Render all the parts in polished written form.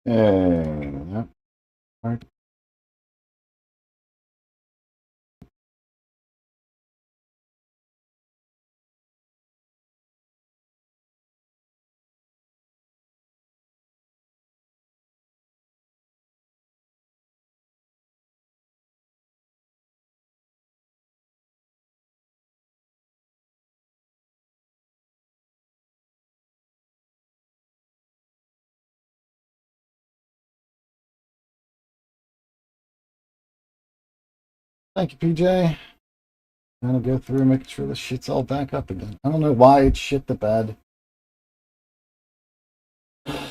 Yep. Right. Thank you, PJ. Gonna go through making sure the shit's all back up again. I don't know why it shit the bed. Are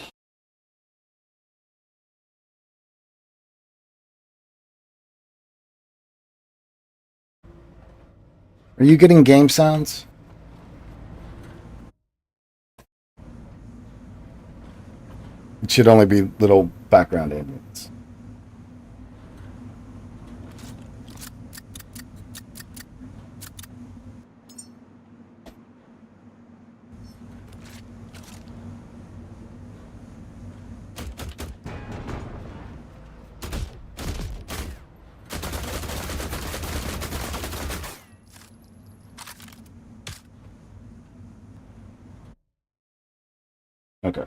you getting game sounds? It should only be little background ambience. Okay.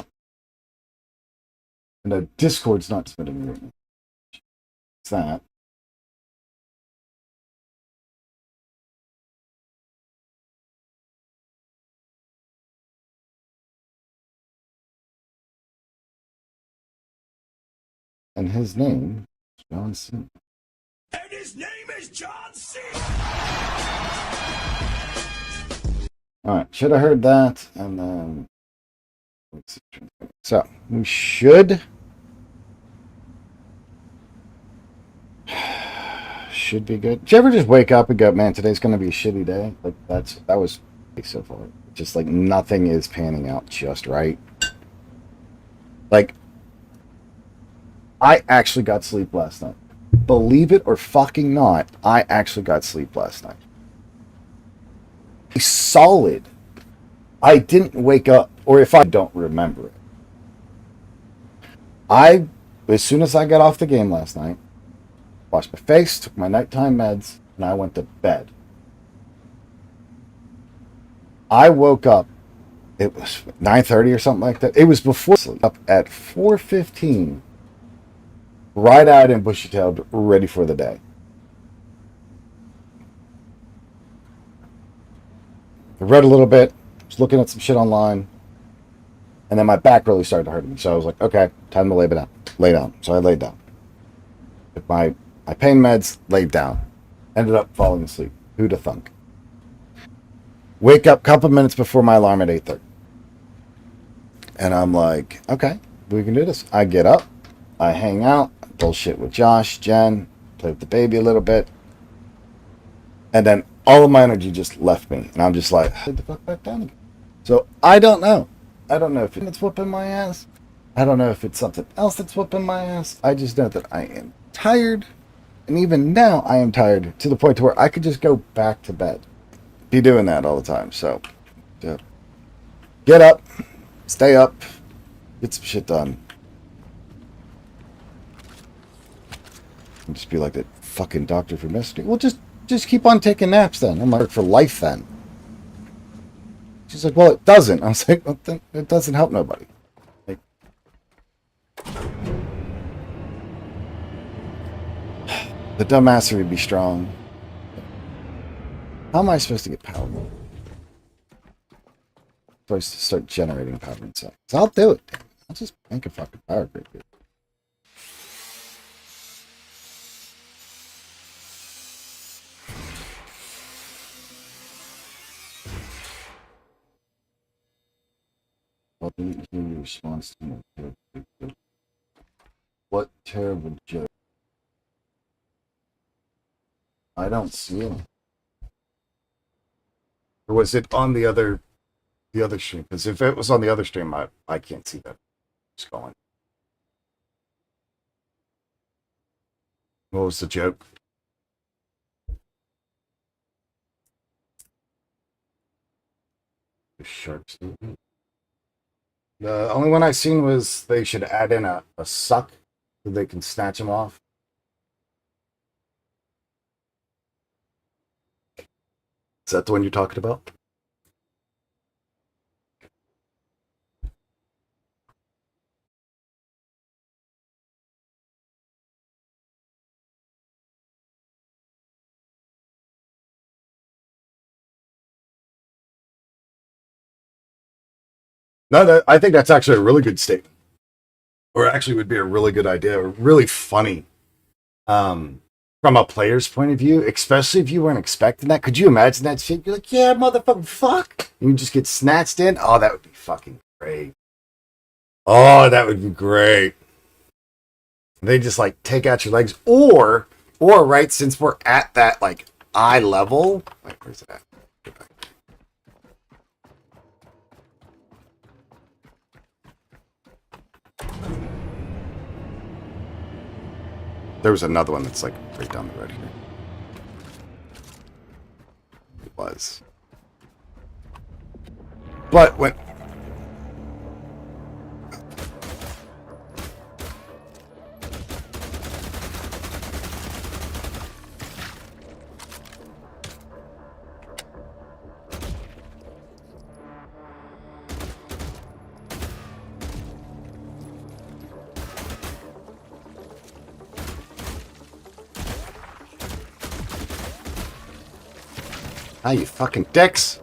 And the Discord's not spinning right now. It's that. And his name is John C. And his name is John C. Alright, should have heard that. And then. Let's see. So, we should. Should be good. Did you ever just wake up and go, man, today's going to be a shitty day? Like, that was so far. Just like nothing is panning out just right. Like, I actually got sleep last night. Believe it or fucking not, I actually got sleep last night. Solid. I didn't wake up, or if I don't remember it. As soon as I got off the game last night, washed my face, took my nighttime meds, and I went to bed. I woke up, it was 9:30 or something like that. It was before sleep, up at 4:15, right out and bushy-tailed, ready for the day. I read a little bit, was looking at some shit online, and then my back really started to hurt me. So I was like, okay, time to lay down. Lay down. So I laid down. Took my pain meds, laid down. Ended up falling asleep. Who'da thunk? Wake up a couple minutes before my alarm at 8:30. And I'm like, okay, we can do this. I get up, I hang out, bullshit with Josh, Jen, play with the baby a little bit. And then all of my energy just left me. And I'm just like, lay the fuck back down again. So I don't know. I don't know if it's whooping my ass. I don't know if it's something else that's whooping my ass. I just know that I am tired. And even now, I am tired to the point to where I could just go back to bed. Be doing that all the time. So, yeah. Get up, stay up, get some shit done. And just be like that fucking doctor from yesterday. Well, just keep on taking naps then. I'm like, for life then. She's like, well, it doesn't. I was like, well, then it doesn't help nobody. Like, the dumbassery be strong. How am I supposed to get power? I'm supposed to start generating power inside. So I'll do it. I'll just make a fucking power grid. Well, didn't hear your response to me. What terrible joke. I don't see it. Or was it on the other stream? Because if it was on the other stream, I can't see that. It's going. What was the joke? The shark statement? The only one I seen was they should add in a suck so they can snatch them off. Is that the one you're talking about? No, I think that's actually a really good statement, or actually would be a really good idea, or really funny. From a player's point of view, especially if you weren't expecting that. Could you imagine that shit? You're like, yeah, motherfucker, fuck. And you just get snatched in. Oh, that would be fucking great. Oh, that would be great. They just like take out your legs, or right, since we're at that like eye level. Wait, where's it at? There was another one that's like right down the road here. It was. But when ah, you fucking dicks.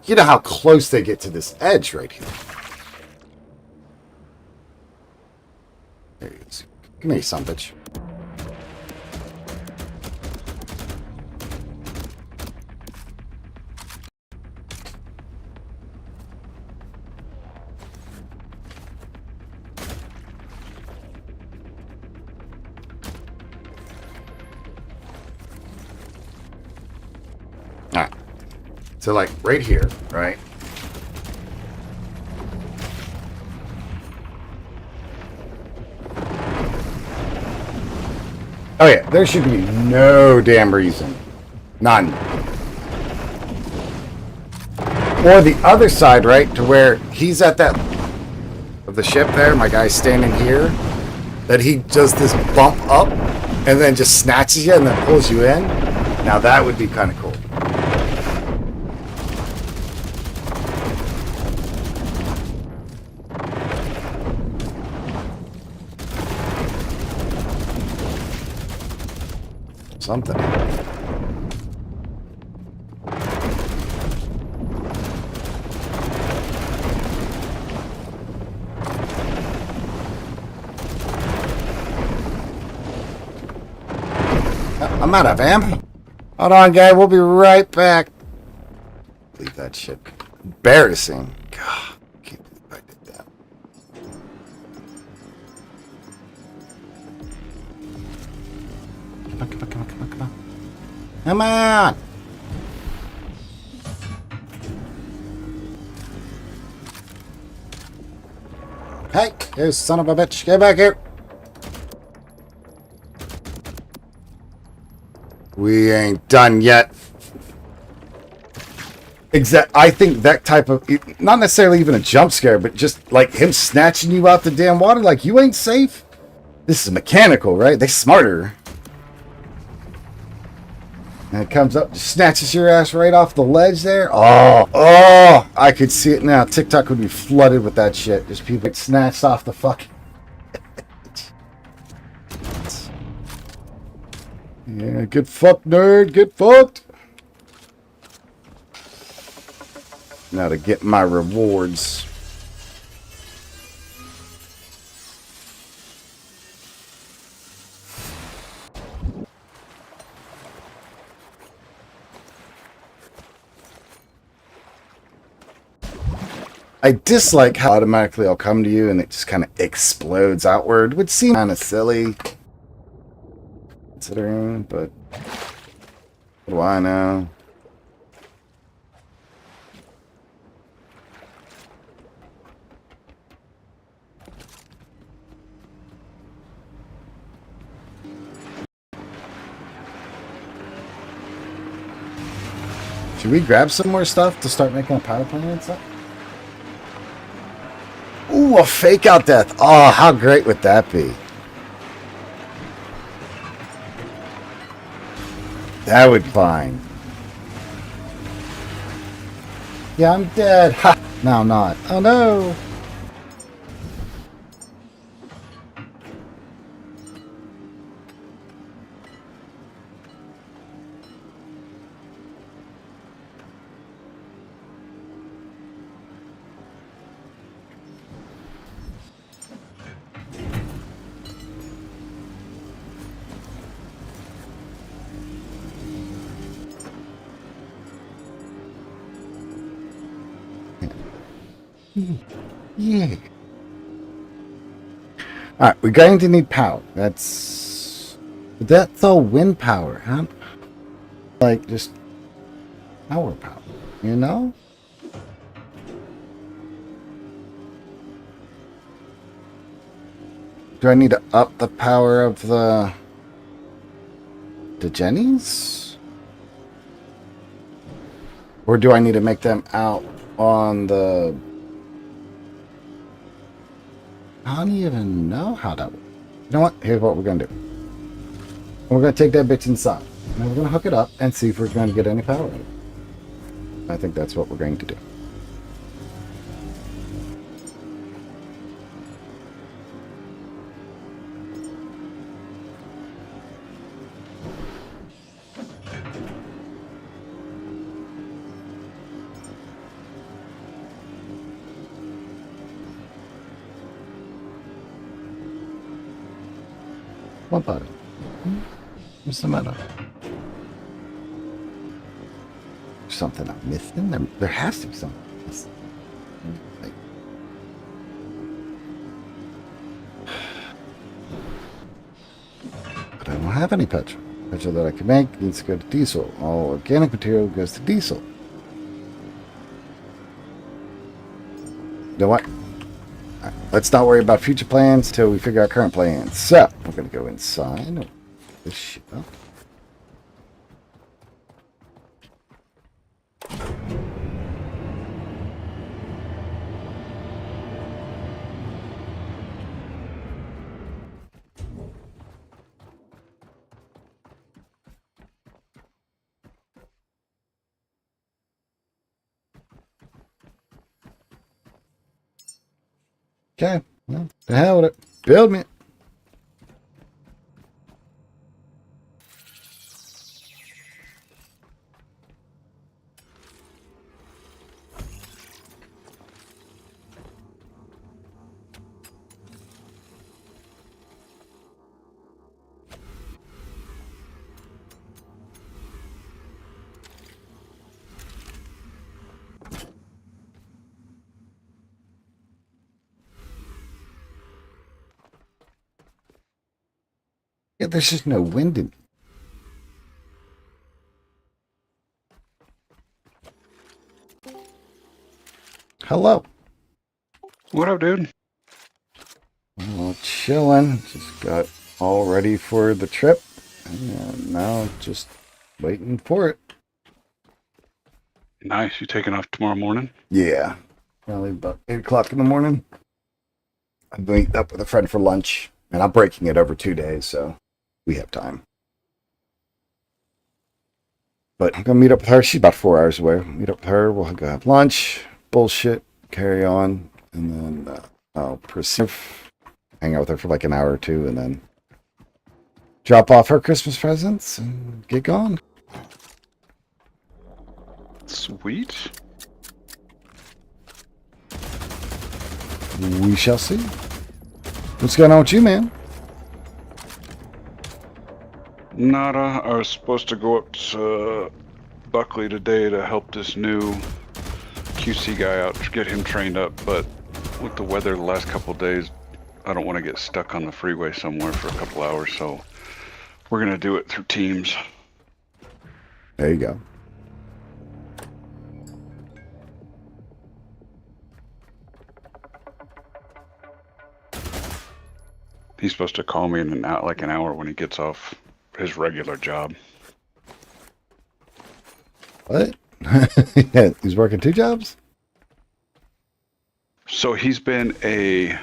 You know how close they get to this edge right here. There he is. Come here, son bitch. Alright. So like right here, right? Oh yeah, there should be no damn reason. None. Or the other side, right, to where he's at that of the ship there, my guy's standing here, that he does this bump up and then just snatches you and then pulls you in. Now that would be kind of cool. Something. I'm out of ammo. Hold on, guy. We'll be right back. Leave that shit. Embarrassing. God, I can't believe I did that. Come on, come on, come on, come on, come on. Come on! Hey, you son of a bitch. Get back here. We ain't done yet. I think that type of, not necessarily even a jump scare, but just like him snatching you out the damn water like you ain't safe. This is mechanical, right? They smarter. And it comes up, just snatches your ass right off the ledge there. Oh, I could see it now. TikTok would be flooded with that shit. Just people get snatched off the fucking edge. Yeah, get fucked, nerd. Get fucked. Now to get my rewards. I dislike how automatically I'll come to you and it just kind of explodes outward. Would seem kind of silly, considering, but what do I know? Should we grab some more stuff to start making a power plant and stuff? Ooh, a fake out death. Oh, how great would that be? That would be fine. Yeah, I'm dead. Ha! No, I'm not. Oh no! Yeah. Alright, we're going to need power. That's all wind power, huh? Like, just power, you know? Do I need to up the power of the Jennies? Or do I need to make them out on the... I don't even know how that works. You know what? Here's what we're going to do. We're going to take that bitch inside. And we're going to hook it up and see if we're going to get any power out of it. I think that's what we're going to do. What button? What's the matter? Something I'm missing? There has to be something. Like, but I don't have any petrol. Petrol that I can make needs to go to diesel. All organic material goes to diesel. You know what? Let's not worry about future plans till we figure out current plans. So, we're going to go inside. This shit up. Okay, well, the hell with it. Build me. Yeah, there's just no wind in. Hello. What up, dude? Well, chilling. Just got all ready for the trip. And now just waiting for it. Nice. You taking off tomorrow morning? Yeah. Probably about 8 o'clock in the morning. I'm meeting up with a friend for lunch. And I'm breaking it over 2 days, so we have time. But I'm going to meet up with her. She's about 4 hours away. Meet up with her. We'll go have lunch. Bullshit. Carry on. And then I'll proceed. Hang out with her for like an hour or two. And then drop off her Christmas presents and get gone. Sweet. We shall see. What's going on with you, man? Nada. I was supposed to go up to Buckley today to help this new QC guy out, to get him trained up, but with the weather the last couple of days, I don't want to get stuck on the freeway somewhere for a couple hours, so we're going to do it through Teams. There you go. He's supposed to call me in an hour when he gets off his regular job. What? Yeah, he's working 2 jobs? So he's been a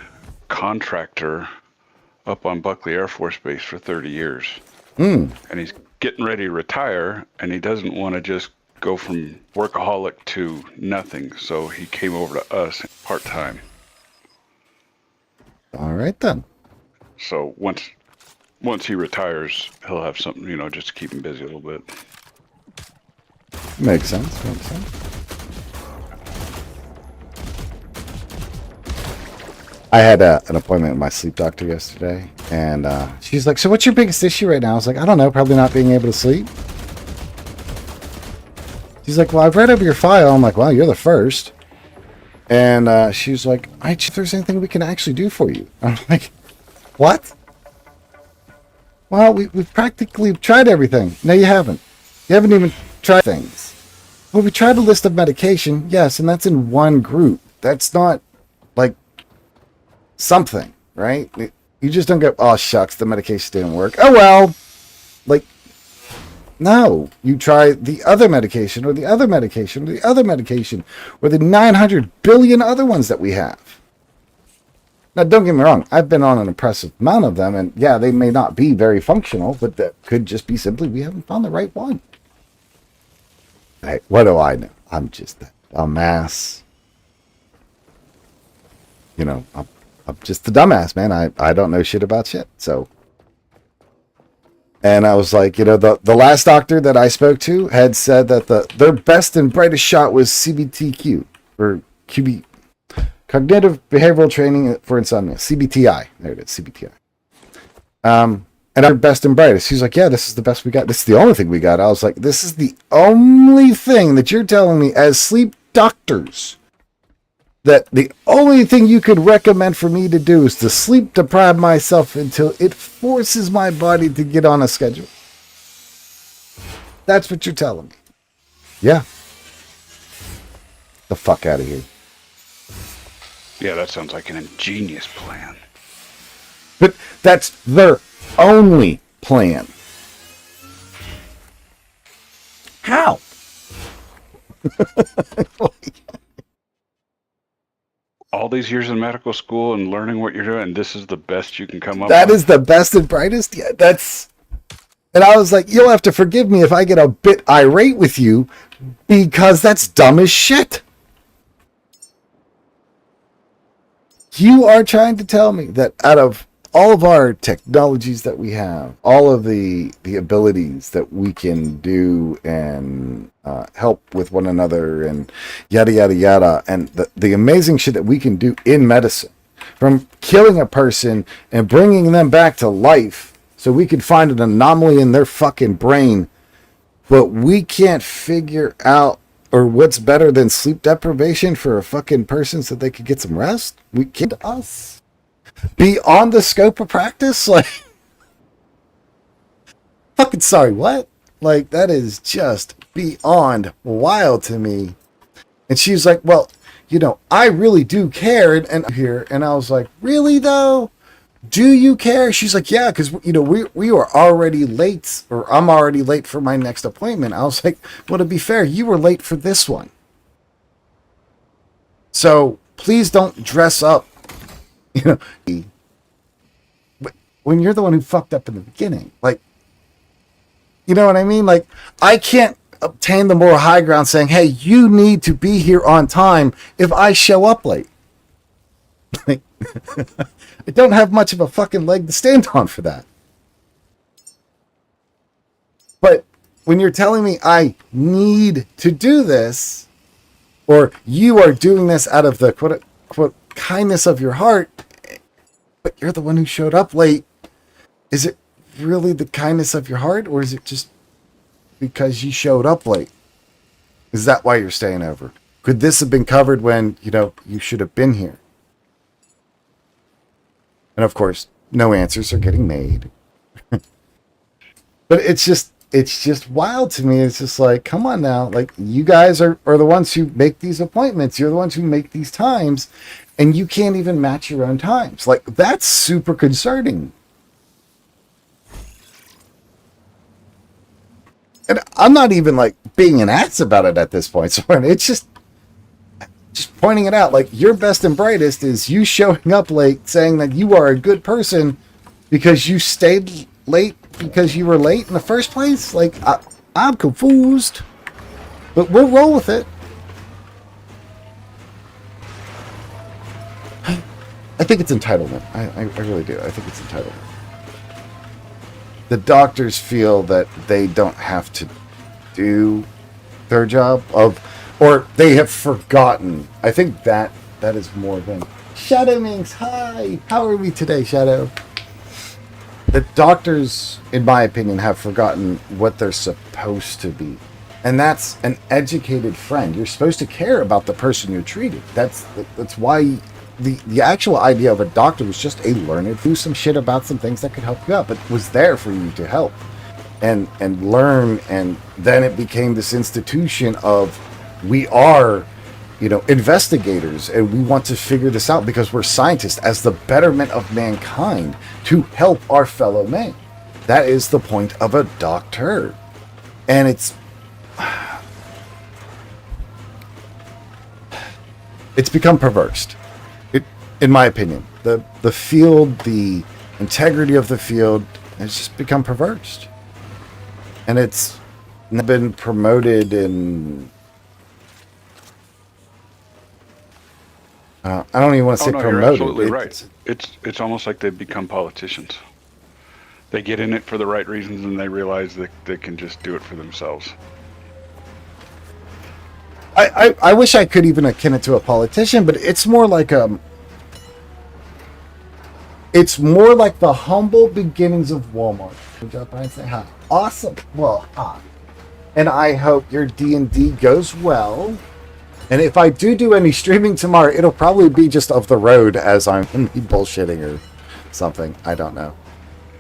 contractor up on Buckley Air Force Base for 30 years. And he's getting ready to retire, and he doesn't want to just go from workaholic to nothing. So he came over to us part-time. All right, then. So once he retires, he'll have something, just to keep him busy a little bit. Makes sense. Makes sense. I had an appointment with my sleep doctor yesterday, and she's like, "So what's your biggest issue right now?" I was like, "I don't know, probably not being able to sleep." She's like, "Well, I've read over your file." I'm like, "Well, you're the first." And she's like, "If there's anything we can actually do for you." I'm like, "What?" "Well, we've practically tried everything." "No, you haven't. You haven't even tried things." "Well, we tried a list of medication." "Yes, and that's in one group. That's not like something, right? You just don't go, "Oh, shucks, the medication didn't work. Oh, well." Like, no. You try the other medication or the other medication or the other medication or the 900 billion other ones that we have. Now, don't get me wrong. I've been on an impressive amount of them, and yeah, they may not be very functional, but that could just be simply we haven't found the right one. Hey, what do I know? I'm just a dumbass. I'm just a dumbass, man. I don't know shit about shit. So, and I was like, the last doctor that I spoke to had said that their best and brightest shot was CBTQ or QB, cognitive behavioral training for insomnia, CBTI. There it is, CBTI. And our best and brightest. He's like, "Yeah, this is the best we got. This is the only thing we got." I was like, "This is the only thing that you're telling me as sleep doctors that the only thing you could recommend for me to do is to sleep deprive myself until it forces my body to get on a schedule. That's what you're telling me." Yeah. The fuck out of here. Yeah, that sounds like an ingenious plan. But that's their only plan. How? All these years in medical school and learning what you're doing, and this is the best you can come up That with? is the best and brightest? Yeah, that's... And I was like, you'll have to forgive me if I get a bit irate with you, because that's dumb as shit. You are trying to tell me that out of all of our technologies that we have, all of the abilities that we can do and help with one another and yada, yada, yada, and the amazing shit that we can do in medicine, from killing a person and bringing them back to life so we could find an anomaly in their fucking brain, but we can't figure out or what's better than sleep deprivation for a fucking person so they could get some rest? We can't. Us beyond the scope of practice? Like, fucking sorry, what? Like, that is just beyond wild to me. And she's like, "Well, I really do care." And here, and I was like, "Really though? Do you care?" She's like, "Yeah, because we were already late, or I'm already late for my next appointment." I was like, "Well, to be fair, you were late for this one. So please don't dress up, when you're the one who fucked up in the beginning. Like, you know what I mean? Like, I can't obtain the moral high ground saying, 'Hey, you need to be here on time,' if I show up late." Like, I don't have much of a fucking leg to stand on for that. But when you're telling me I need to do this, or you are doing this out of the quote unquote kindness of your heart, but you're the one who showed up late, is it really the kindness of your heart, or is it just because you showed up late? Is that why you're staying over? Could this have been covered when, you should have been here? And of course, no answers are getting made. But it's just wild to me. It's just like, come on now. Like, you guys are the ones who make these appointments. You're the ones who make these times, and you can't even match your own times. Like, that's super concerning. And I'm not even like being an ass about it at this point. So it's just pointing it out. Like, your best and brightest is you showing up late, saying that you are a good person because you stayed late because you were late in the first place. Like, I'm confused, but we'll roll with it. I think it's entitlement. I really do. I think it's entitlement. The doctors feel that they don't have to do their job or they have forgotten. I think that is more than Shadow Minx. Hi, how are we today, Shadow? The doctors, in my opinion, have forgotten what they're supposed to be, and that's an educated friend. You're supposed to care about the person you're treating. That's why. The actual idea of a doctor was just a learned, do some shit about some things that could help you out, but was there for you to help and learn. And then it became this institution of, we are, investigators, and we want to figure this out because we're scientists as the betterment of mankind to help our fellow man. That is the point of a doctor. And it's become perverse. In my opinion, the field, the integrity of the field has just become perverse, and it's been promoted in. I don't even want to say promoted. You're absolutely right. It's almost like they've become politicians. They get in it for the right reasons, and they realize that they can just do it for themselves. I wish I could even akin it to a politician, but it's more like It's more like the humble beginnings of Walmart. Good job, Brian. Say hi. Awesome. Well, hi. And I hope your D&D goes well. And if I do any streaming tomorrow, it'll probably be just of the road as I'm bullshitting or something. I don't know.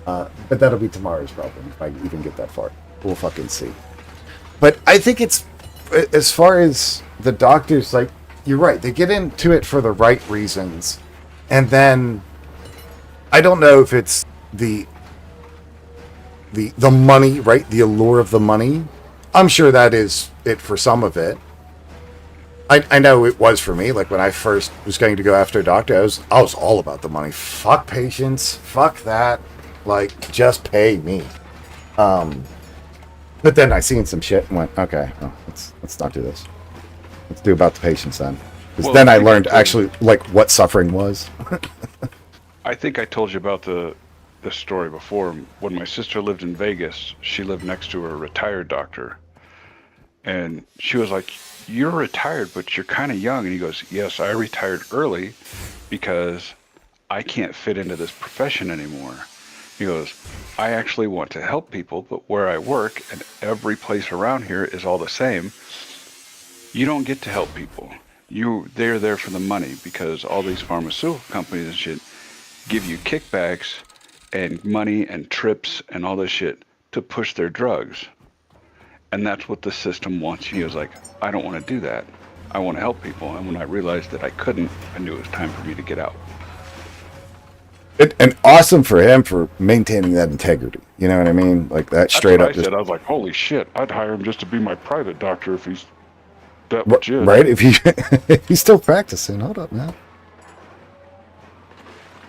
But that'll be tomorrow's problem if I even get that far. We'll fucking see. But I think it's, as far as the doctors, like, you're right. They get into it for the right reasons. And then I don't know if it's the money, right? The allure of the money. I'm sure that is it for some of it. I know it was for me. Like, when I first was going to go after a doctor, I was all about the money. Fuck patients. Fuck that. Like, just pay me. But then I seen some shit and went, okay, well, let's not do this. Let's do about the patients then. Because then I learned actually like what suffering was. I think I told you about the story before. When my sister lived in Vegas, she lived next to a retired doctor. And she was like, "You're retired, but you're kind of young." And he goes, "Yes, I retired early because I can't fit into this profession anymore." He goes, "I actually want to help people, but where I work and every place around here is all the same. You don't get to help people. They're there for the money because all these pharmaceutical companies and shit give you kickbacks and money and trips and all this shit to push their drugs. And that's what the system wants." He was like, "I don't want to do that. I want to help people." And when I realized that I couldn't, I knew it was time for me to get out. And awesome for him for maintaining that integrity. You know what I mean? Like that straight up. I said, I was like, holy shit, I'd hire him just to be my private doctor if he's that legit. Right? If he's still practicing. Hold up now.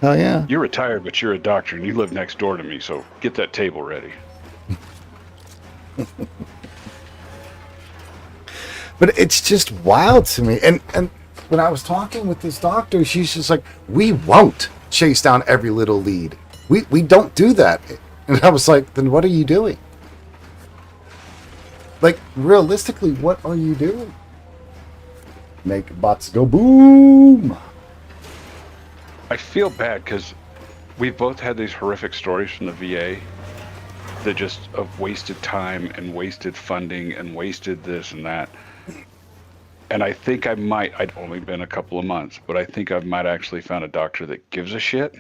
Oh yeah. You're retired, but you're a doctor, and you live next door to me, so get that table ready. But it's just wild to me. And when I was talking with this doctor, she's just like, "We won't chase down every little lead. We don't do that." And I was like, "Then what are you doing? Like, realistically, what are you doing? Make bots go boom." I feel bad because we've both had these horrific stories from the VA that just of wasted time and wasted funding and wasted this and that. And I think I'd only been a couple of months, but I think I might actually found a doctor that gives a shit.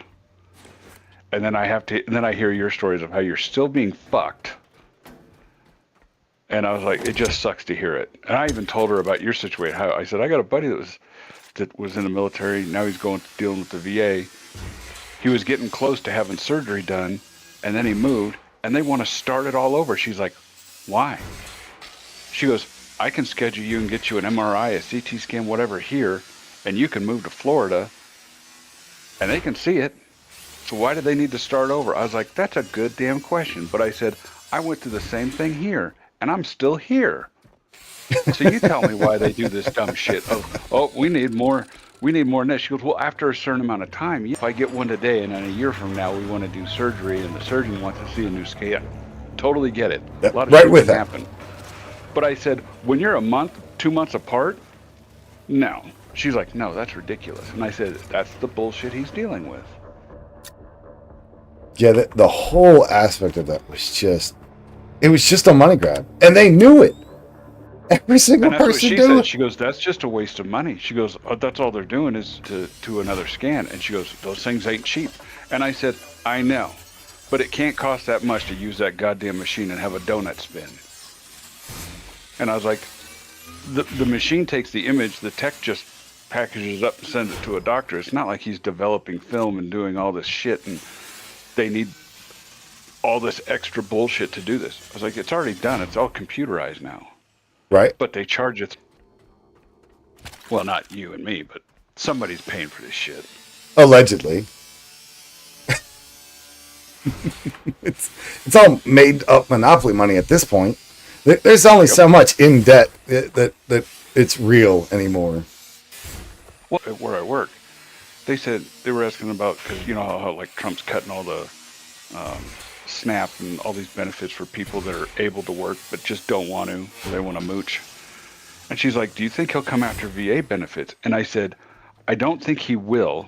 And then I hear your stories of how you're still being fucked. And I was like, it just sucks to hear it. And I even told her about your situation. How I said, I got a buddy that was in the military. Now he's dealing with the VA. He was getting close to having surgery done, and then he moved, and they want to start it all over. She's like, Why? She goes, I can schedule you and get you an MRI, a CT scan, whatever here, and you can move to Florida, and they can see it. So why do they need to start over? I was like, that's a good damn question. But I said, I went through the same thing here, and I'm still here. So you tell me why they do this dumb shit of, oh, we need more than this. She goes, well, after a certain amount of time, if I get one today and then a year from now we want to do surgery and the surgeon wants to see a new scan, totally get it. Yep, A lot of right shit with can that. happen. But I said, when you're a month, 2 months apart, no. She's like, no, that's ridiculous. And I said, that's the bullshit he's dealing with. Yeah, the whole aspect of that was just, it was just a money grab. And they knew it. Every single And that's what person she knew said. it. She goes, that's just a waste of money. She goes, oh, that's all they're doing is to another scan. And she goes, those things ain't cheap. And I said, I know. But it can't cost that much to use that goddamn machine and have a donut spin. And I was like, the machine takes the image, the tech just packages it up and sends it to a doctor. It's not like he's developing film and doing all this shit and they need all this extra bullshit to do this. I was like, it's already done. It's all computerized now. Right? But they charge it. Well, not you and me, but somebody's paying for this shit. Allegedly. it's all made up monopoly money at this point. There's only so much in debt that it's real anymore. Well, where I work, they said they were asking about, because you know how like Trump's cutting all the SNAP and all these benefits for people that are able to work but just don't want to, so they want to mooch. And she's like, do you think he'll come after VA benefits? And I said, I don't think he will,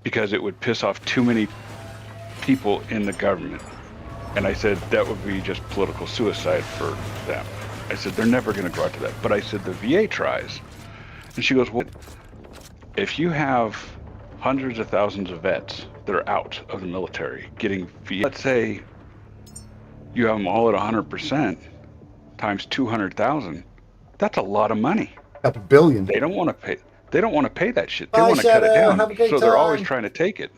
because it would piss off too many people in the government. And I said, that would be just political suicide for them. I said, they're never going to go after that. But I said, the VA tries. And she goes, well, if you have hundreds of thousands of vets that are out of the military getting VA, let's say you have them all at 100% times 200,000, that's a lot of money. Up $1 billion. They don't want to pay. They don't want to pay that shit. They Bye, want to cut it Shadow. down. Have a great So they're always time. trying to take it.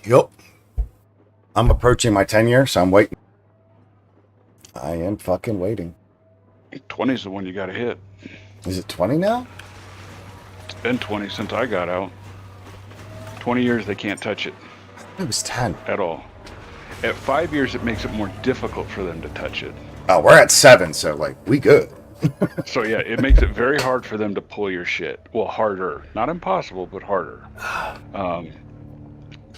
Yep. I'm approaching my 10-year, so I'm waiting. I am fucking waiting. 20 is the one you got to hit. Is it 20 now? It's been 20 since I got out. 20 years, they can't touch it It was 10. at all. At 5 years, it makes it more difficult for them to touch it. Oh, we're at 7, so like we good. So yeah, it makes it very hard for them to pull your shit. Well, harder. Not impossible, but harder.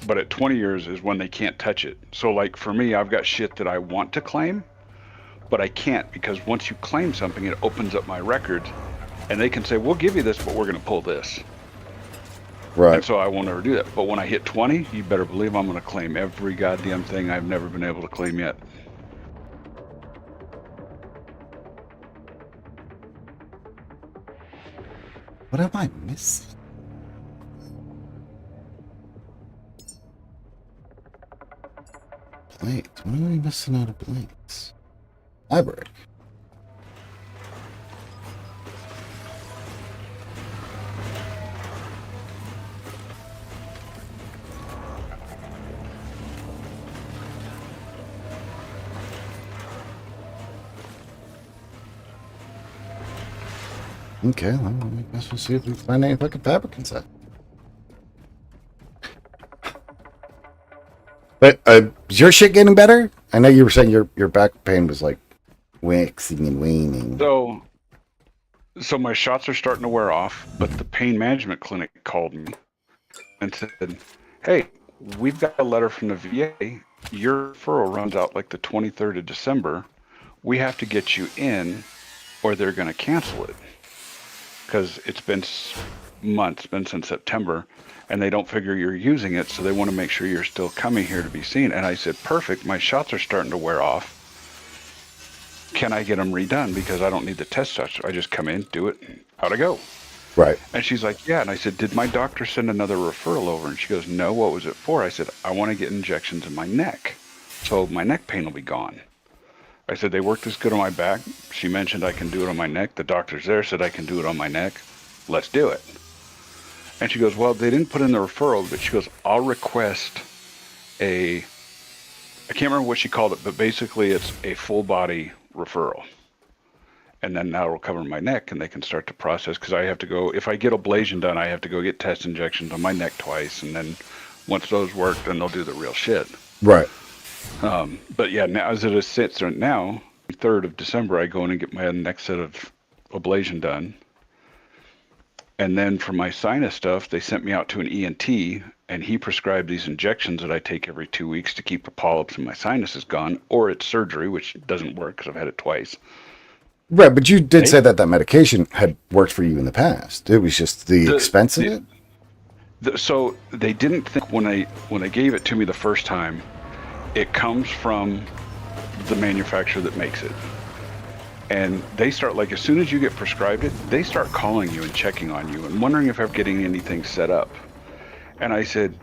But at 20 years is when they can't touch it. So like for me, I've got shit that I want to claim, but I can't, because once you claim something, it opens up my records, and they can say, we'll give you this, but we're going to pull this. Right. And so I won't ever do that. But when I hit 20, you better believe I'm going to claim every goddamn thing I've never been able to claim yet. What am I missing? Blanks. What am I missing out of blanks? Library. Okay, well, I guess we'll see if we can find any fucking fabric inside. But is your shit getting better? I know you were saying your back pain was like waxing and waning. So my shots are starting to wear off, but the pain management clinic called me and said, hey, we've got a letter from the VA. Your referral runs out like the 23rd of December. We have to get you in or they're going to cancel it. Because it's been months, been since September, and they don't figure you're using it, so they want to make sure you're still coming here to be seen. And I said, perfect, my shots are starting to wear off. Can I get them redone? Because I don't need the test shots. I just come in, do it, and out I go. Right. And she's like, yeah. And I said, did my doctor send another referral over? And she goes, no, what was it for? I said, I want to get injections in my neck, so my neck pain will be gone. I said, they work this good on my back. She mentioned I can do it on my neck. The doctors there said I can do it on my neck. Let's do it. And she goes, well, they didn't put in the referral, but she goes, I'll request a I can't remember what she called it, but basically it's a full body referral. And then now it'll cover my neck and they can start to process, because I have to go, if I get ablation done, I have to go get test injections on my neck twice. And then once those work, then they'll do the real shit. Right. But yeah, now as it sits right now, 3rd of December, I go in and get my next set of ablation done. And then for my sinus stuff, they sent me out to an ENT, and he prescribed these injections that I take every 2 weeks to keep the polyps in my sinuses gone, or it's surgery, which doesn't work because I've had it twice. Right, but you did say that medication had worked for you in the past. It was just the expense of it? So they didn't think when they gave it to me the first time, it comes from the manufacturer that makes it. And they start, like, as soon as you get prescribed it, they start calling you and checking on you and wondering if I'm getting anything set up. And I said,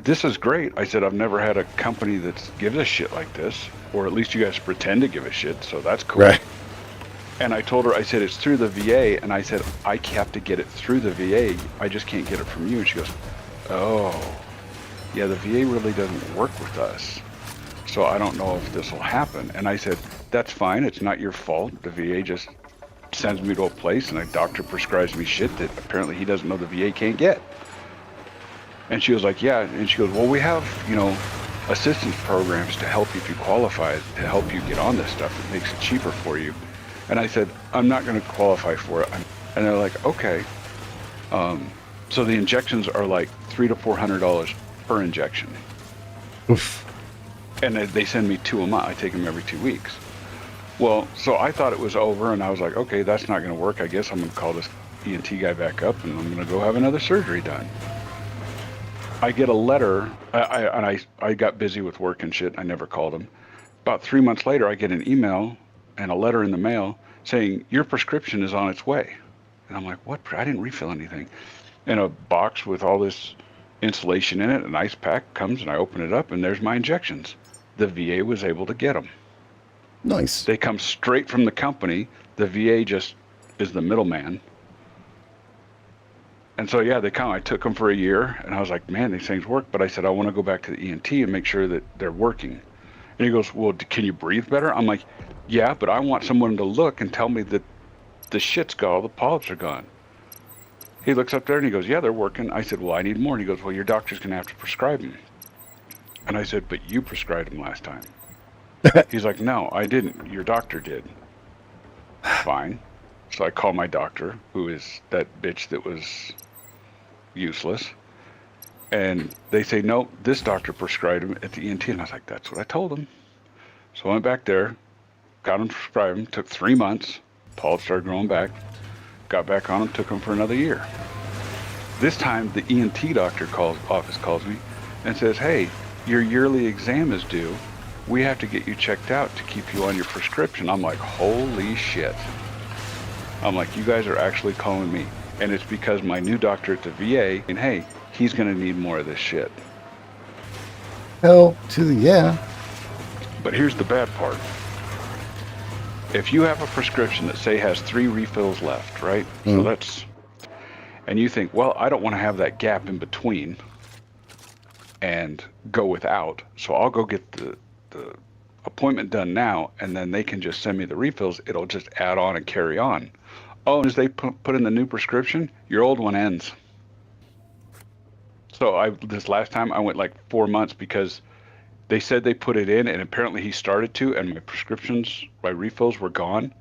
this is great. I said, I've never had a company that gives a shit like this, or at least you guys pretend to give a shit, so that's cool. Right. And I told her, I said, it's through the VA, and I said, I have to get it through the VA. I just can't get it from you. And she goes, oh, yeah, the VA really doesn't work with us, so I don't know if this will happen. And I said, that's fine. It's not your fault. The VA just sends me to a place, and a doctor prescribes me shit that apparently he doesn't know the VA can't get. And she was like, yeah. And she goes, well, we have, assistance programs to help you if you qualify, to help you get on this stuff. It makes it cheaper for you. And I said, I'm not going to qualify for it. And they're like, okay. So the injections are like $300 to $400 per injection. Oof. And they send me 2 a month. I take them every 2 weeks. Well, so I thought it was over, and I was like, okay, that's not going to work. I guess I'm going to call this ENT guy back up, and I'm going to go have another surgery done. I get a letter, I got busy with work and shit. I never called him. About 3 months later, I get an email and a letter in the mail saying, your prescription is on its way. And I'm like, what? I didn't refill anything. And a box with all this insulation in it, an ice pack comes, and I open it up, and there's my injections. The VA was able to get them. Nice. They come straight from the company. The VA just is the middleman. And so, yeah, they come. I took them for a year, and I was like, man, these things work. But I said, I want to go back to the ENT and make sure that they're working. And he goes, well, can you breathe better? I'm like, yeah, but I want someone to look and tell me that the shit's gone, all the polyps are gone. He looks up there and he goes, yeah, they're working. I said, well, I need more. And he goes, well, your doctor's going to have to prescribe them. And I said, but you prescribed them last time. He's like, no, I didn't. Your doctor did. Fine. So I call my doctor, who is that bitch that was useless. And they say, no, this doctor prescribed him at the ENT. And I was like, that's what I told him. So I went back there, got him prescribed him, took 3 months. Polyps started growing back. Got back on him, took him for another year. This time, the ENT doctor office calls me and says, hey, your yearly exam is due. We have to get you checked out to keep you on your prescription. I'm like, holy shit. I'm like, you guys are actually calling me. And it's because my new doctor at the VA, and hey, he's going to need more of this shit. Hell to the yeah. But here's the bad part. If you have a prescription that, say, has 3 refills left, right? So that's, and you think, well, I don't want to have that gap in between and go without. So I'll go get the appointment done now, and then they can just send me the refills. It'll just add on and carry on. Oh, and as they put in the new prescription, your old one ends. So this last time I went like 4 months because they said they put it in, and apparently he started to, and my prescriptions, my refills were gone.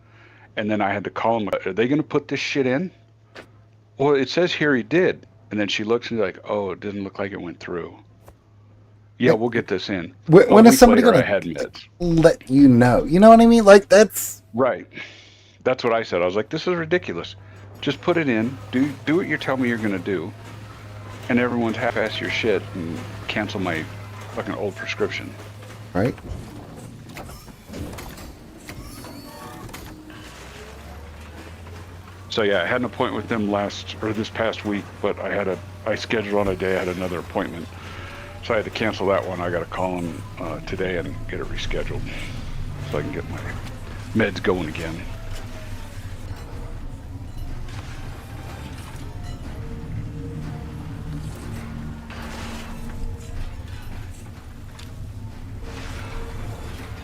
And then I had to call him, are they going to put this shit in? Well, it says here he did. And then she looks and like, oh, it didn't look like it went through. Yeah, we'll get this in. When is somebody going I had meds. to let you know? You know what I mean? Like, that's... Right. That's what I said. I was like, this is ridiculous. Just put it in. Do what you tell me you're going to do. And everyone's half-ass your shit and cancel my fucking old prescription. Right. So yeah, I had an appointment with them this past week, but I scheduled on a day. I had another appointment. So I had to cancel that one. I got to call them today and get it rescheduled so I can get my meds going again.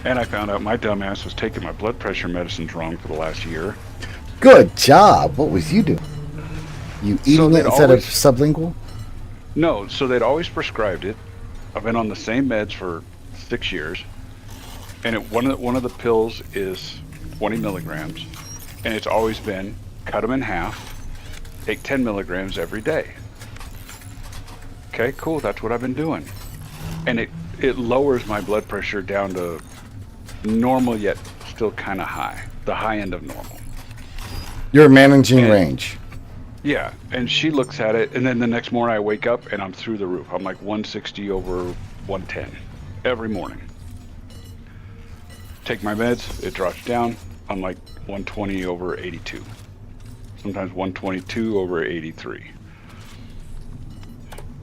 And I found out my dumbass was taking my blood pressure medicines wrong for the last year. Good job. What was you doing? You eating it they'd instead of always- sublingual? No, so they'd always prescribed it. I've been on the same meds for 6 years, and one of the pills is 20 milligrams, and it's always been cut them in half, take 10 milligrams every day. Okay, cool. That's what I've been doing, and it lowers my blood pressure down to normal, yet still kind of high, the high end of normal. You're managing range. Yeah, and she looks at it, and then the next morning I wake up and I'm through the roof. I'm like 160 over 110 every morning. Take my meds, it drops down. I'm like 120 over 82. Sometimes 122 over 83.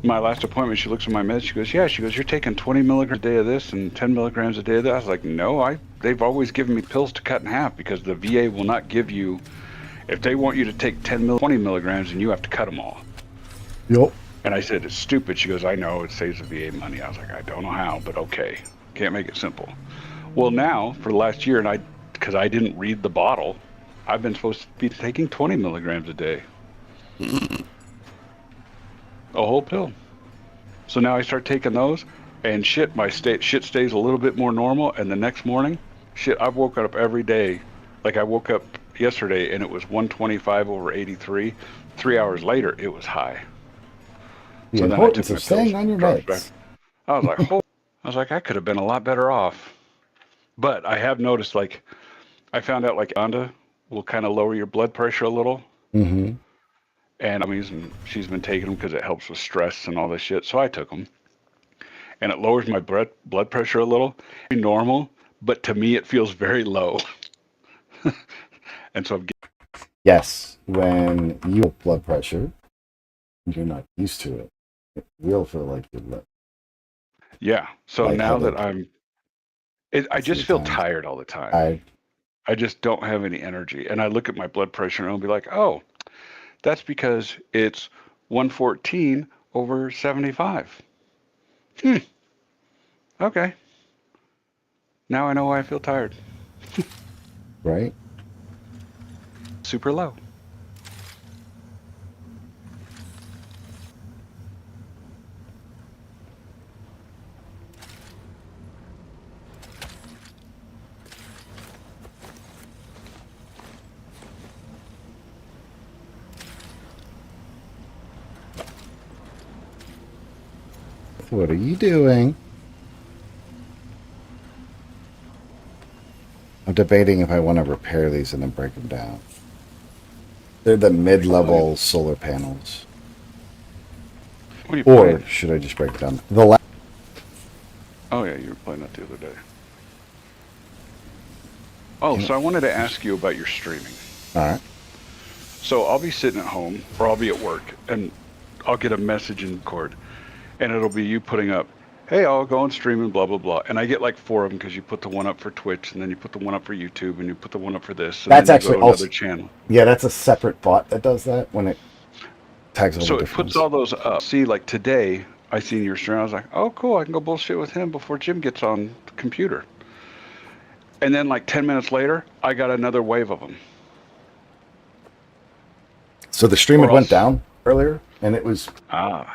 My last appointment, she looks at my meds, she goes, yeah, she goes, you're taking 20 milligrams a day of this and 10 milligrams a day of that. I was like, no, they've always given me pills to cut in half because the VA will not give you, if they want you to take 20 milligrams, and you have to cut them all. Yep. And I said, it's stupid. She goes, I know, it saves the VA money. I was like, I don't know how, but okay. Can't make it simple. Well, now, for the last year, and because I didn't read the bottle, I've been supposed to be taking 20 milligrams a day. A whole pill. So now I start taking those, and shit, shit stays a little bit more normal, and the next morning, shit, I've woken up every day. Like I woke up yesterday and it was 125 over 83. 3 hours later, it was high. The So then I importance took my of staying pills, on your dropped meds. back. I was like, I could have been a lot better off. But I have noticed, like, I found out, like, Anda will kind of lower your blood pressure a little. Mm-hmm. And she's been taking them because it helps with stress and all this shit. So I took them. And it lowers my blood pressure a little. Normal, but to me, it feels very low. And so I'm Yes, when you have blood pressure, you're not used to it. It will feel like you're low. yeah. So now that I just feel times. tired all the time. I just don't have any energy. And I look at my blood pressure and I'll be like, oh, that's because it's 114 over 75. Okay. Now I know why I feel tired. Right? Super low. What are you doing? I'm debating if I want to repair these and then break them down. They're the mid-level solar panels. What are you Or playing? should I just break them down? Oh, yeah, you were playing that the other day. Oh, so I wanted to ask you about your streaming. All right. So I'll be sitting at home or I'll be at work and I'll get a message in Discord and it'll be you putting up, hey, I'll go and stream and blah, blah, blah. And I get like 4 of them because you put the one up for Twitch and then you put the one up for YouTube and you put the one up for this. And That's then you actually go to also another channel. Yeah, that's a separate bot that does that when it tags all So the it different puts all those up. See, like today, I seen your stream. I was like, oh, cool. I can go bullshit with him before Jim gets on the computer. And then like 10 minutes later, I got another wave of them. So the stream had Or went else- down earlier, and it was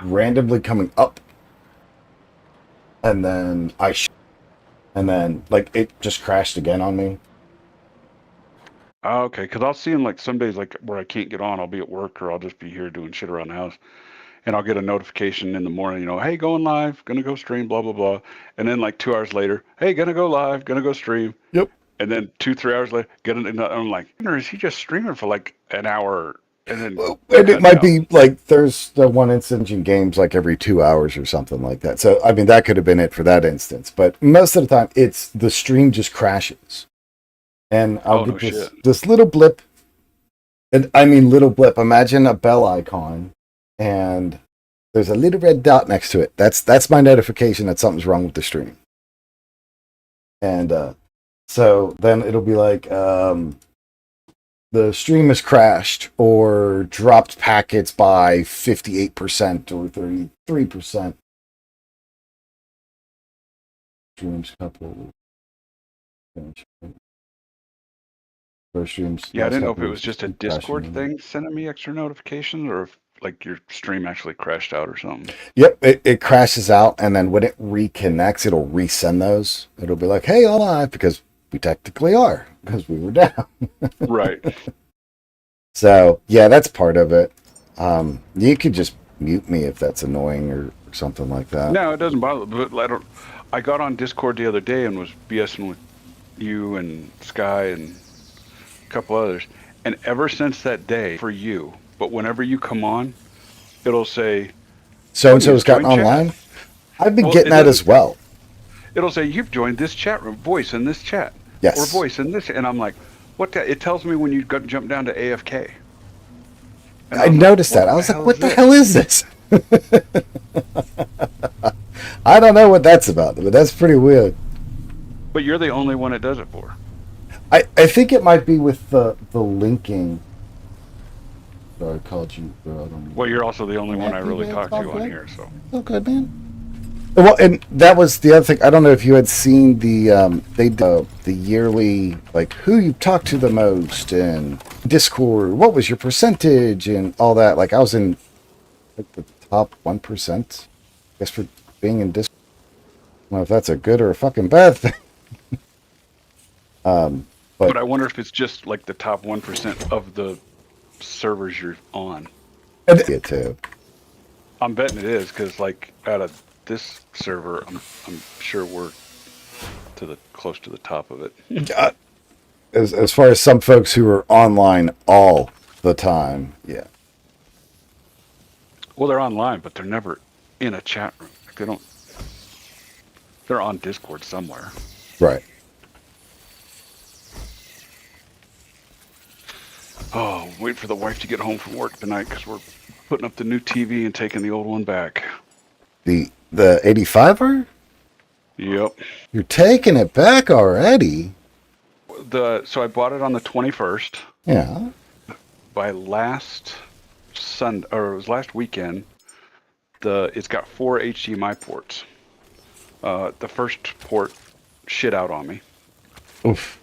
randomly coming up, and then and then like it just crashed again on me. Oh, okay, because I'll see him like some days like where I can't get on. I'll be at work or I'll just be here doing shit around the house. And I'll get a notification in the morning, you know, hey, going live, gonna go stream, blah, blah, blah. And then like 2 hours later, hey, gonna go live, gonna go stream. Yep. And then 2-3 hours later, I'm like, or is he just streaming for like an hour? And then And it might be like there's the one instance in games like every 2 hours or something like that. So I mean that could have been it for that instance. But most of the time it's the stream just crashes. And I'll get this little blip. And I mean little blip. Imagine a bell icon and there's a little red dot next to it. That's my notification that something's wrong with the stream. And so then it'll be like the stream has crashed or dropped packets by 58% or 33%. Streams couple First streams. Yeah, I last didn't know if couple it was weeks, just a keep crashing. Discord thing sending me extra notifications, or if like your stream actually crashed out or something. Yep, it crashes out, and then when it reconnects, it'll resend those. It'll be like, "Hey, alive," because we technically are, because we were down. Right. So yeah, that's part of it. You could just mute me if that's annoying or something like that. No, it doesn't bother. But I got on Discord the other day and was BSing with you and Sky and a couple others, and ever since that day, for you. But whenever you come on, it'll say So and so has Join gotten chat. online. I've been Well, getting it that as doesn't- well. It'll say you've joined this chat room, voice in this chat, Yes. or voice in this, and I'm like, what? It tells me when you jump down to AFK. And I I'm like, noticed that. I was like, "What the hell is this?" I don't know what that's about, but that's pretty weird. But you're the only one it does it for. I think it might be with the linking. So I called you. Well, you're also the only one I really Yeah, talk to it's all on good. here, so. Okay, man. Well, and that was the other thing. I don't know if you had seen the they did the yearly, like, who you talked to the most and Discord. What was your percentage and all that? Like, I was in like the top 1%. I guess for being in Discord. I don't know if that's a good or a fucking bad thing. But I wonder if it's just like the top 1% of the servers you're on. Yeah, too. I'm betting it is, because like out of this server, I'm sure we're close to the top of it. As far as some folks who are online all the time, yeah. Well, they're online, but they're never in a chat room. Like they don't. They're on Discord somewhere. Right. Oh, wait for the wife to get home from work tonight because we're putting up the new TV and taking the old one back. The 85er? Yep. You're taking it back already? So I bought it on the 21st. Yeah. By last Sunday, or it was last weekend, it's got 4 HDMI ports. The first port shit out on me. Oof.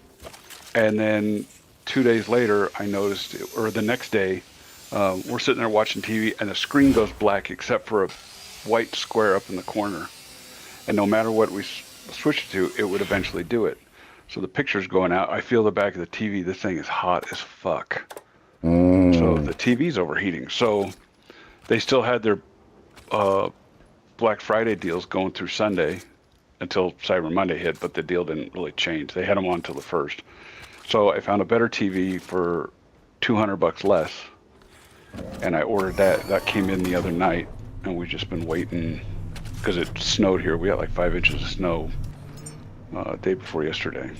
And then 2 days later, I noticed, or the next day, we're sitting there watching TV, and the screen goes black except for a white square up in the corner. And no matter what we switched to, it would eventually do it. So the picture's going out. I feel the back of the TV. This thing is hot as fuck. So the TV's overheating. So they still had their Black Friday deals going through Sunday until Cyber Monday hit, but the deal didn't really change. They had them on until the 1st. So I found a better TV for $200 less, and I ordered that. That came in the other night, and we've just been waiting because it snowed here. We got like 5 inches of snow day before yesterday.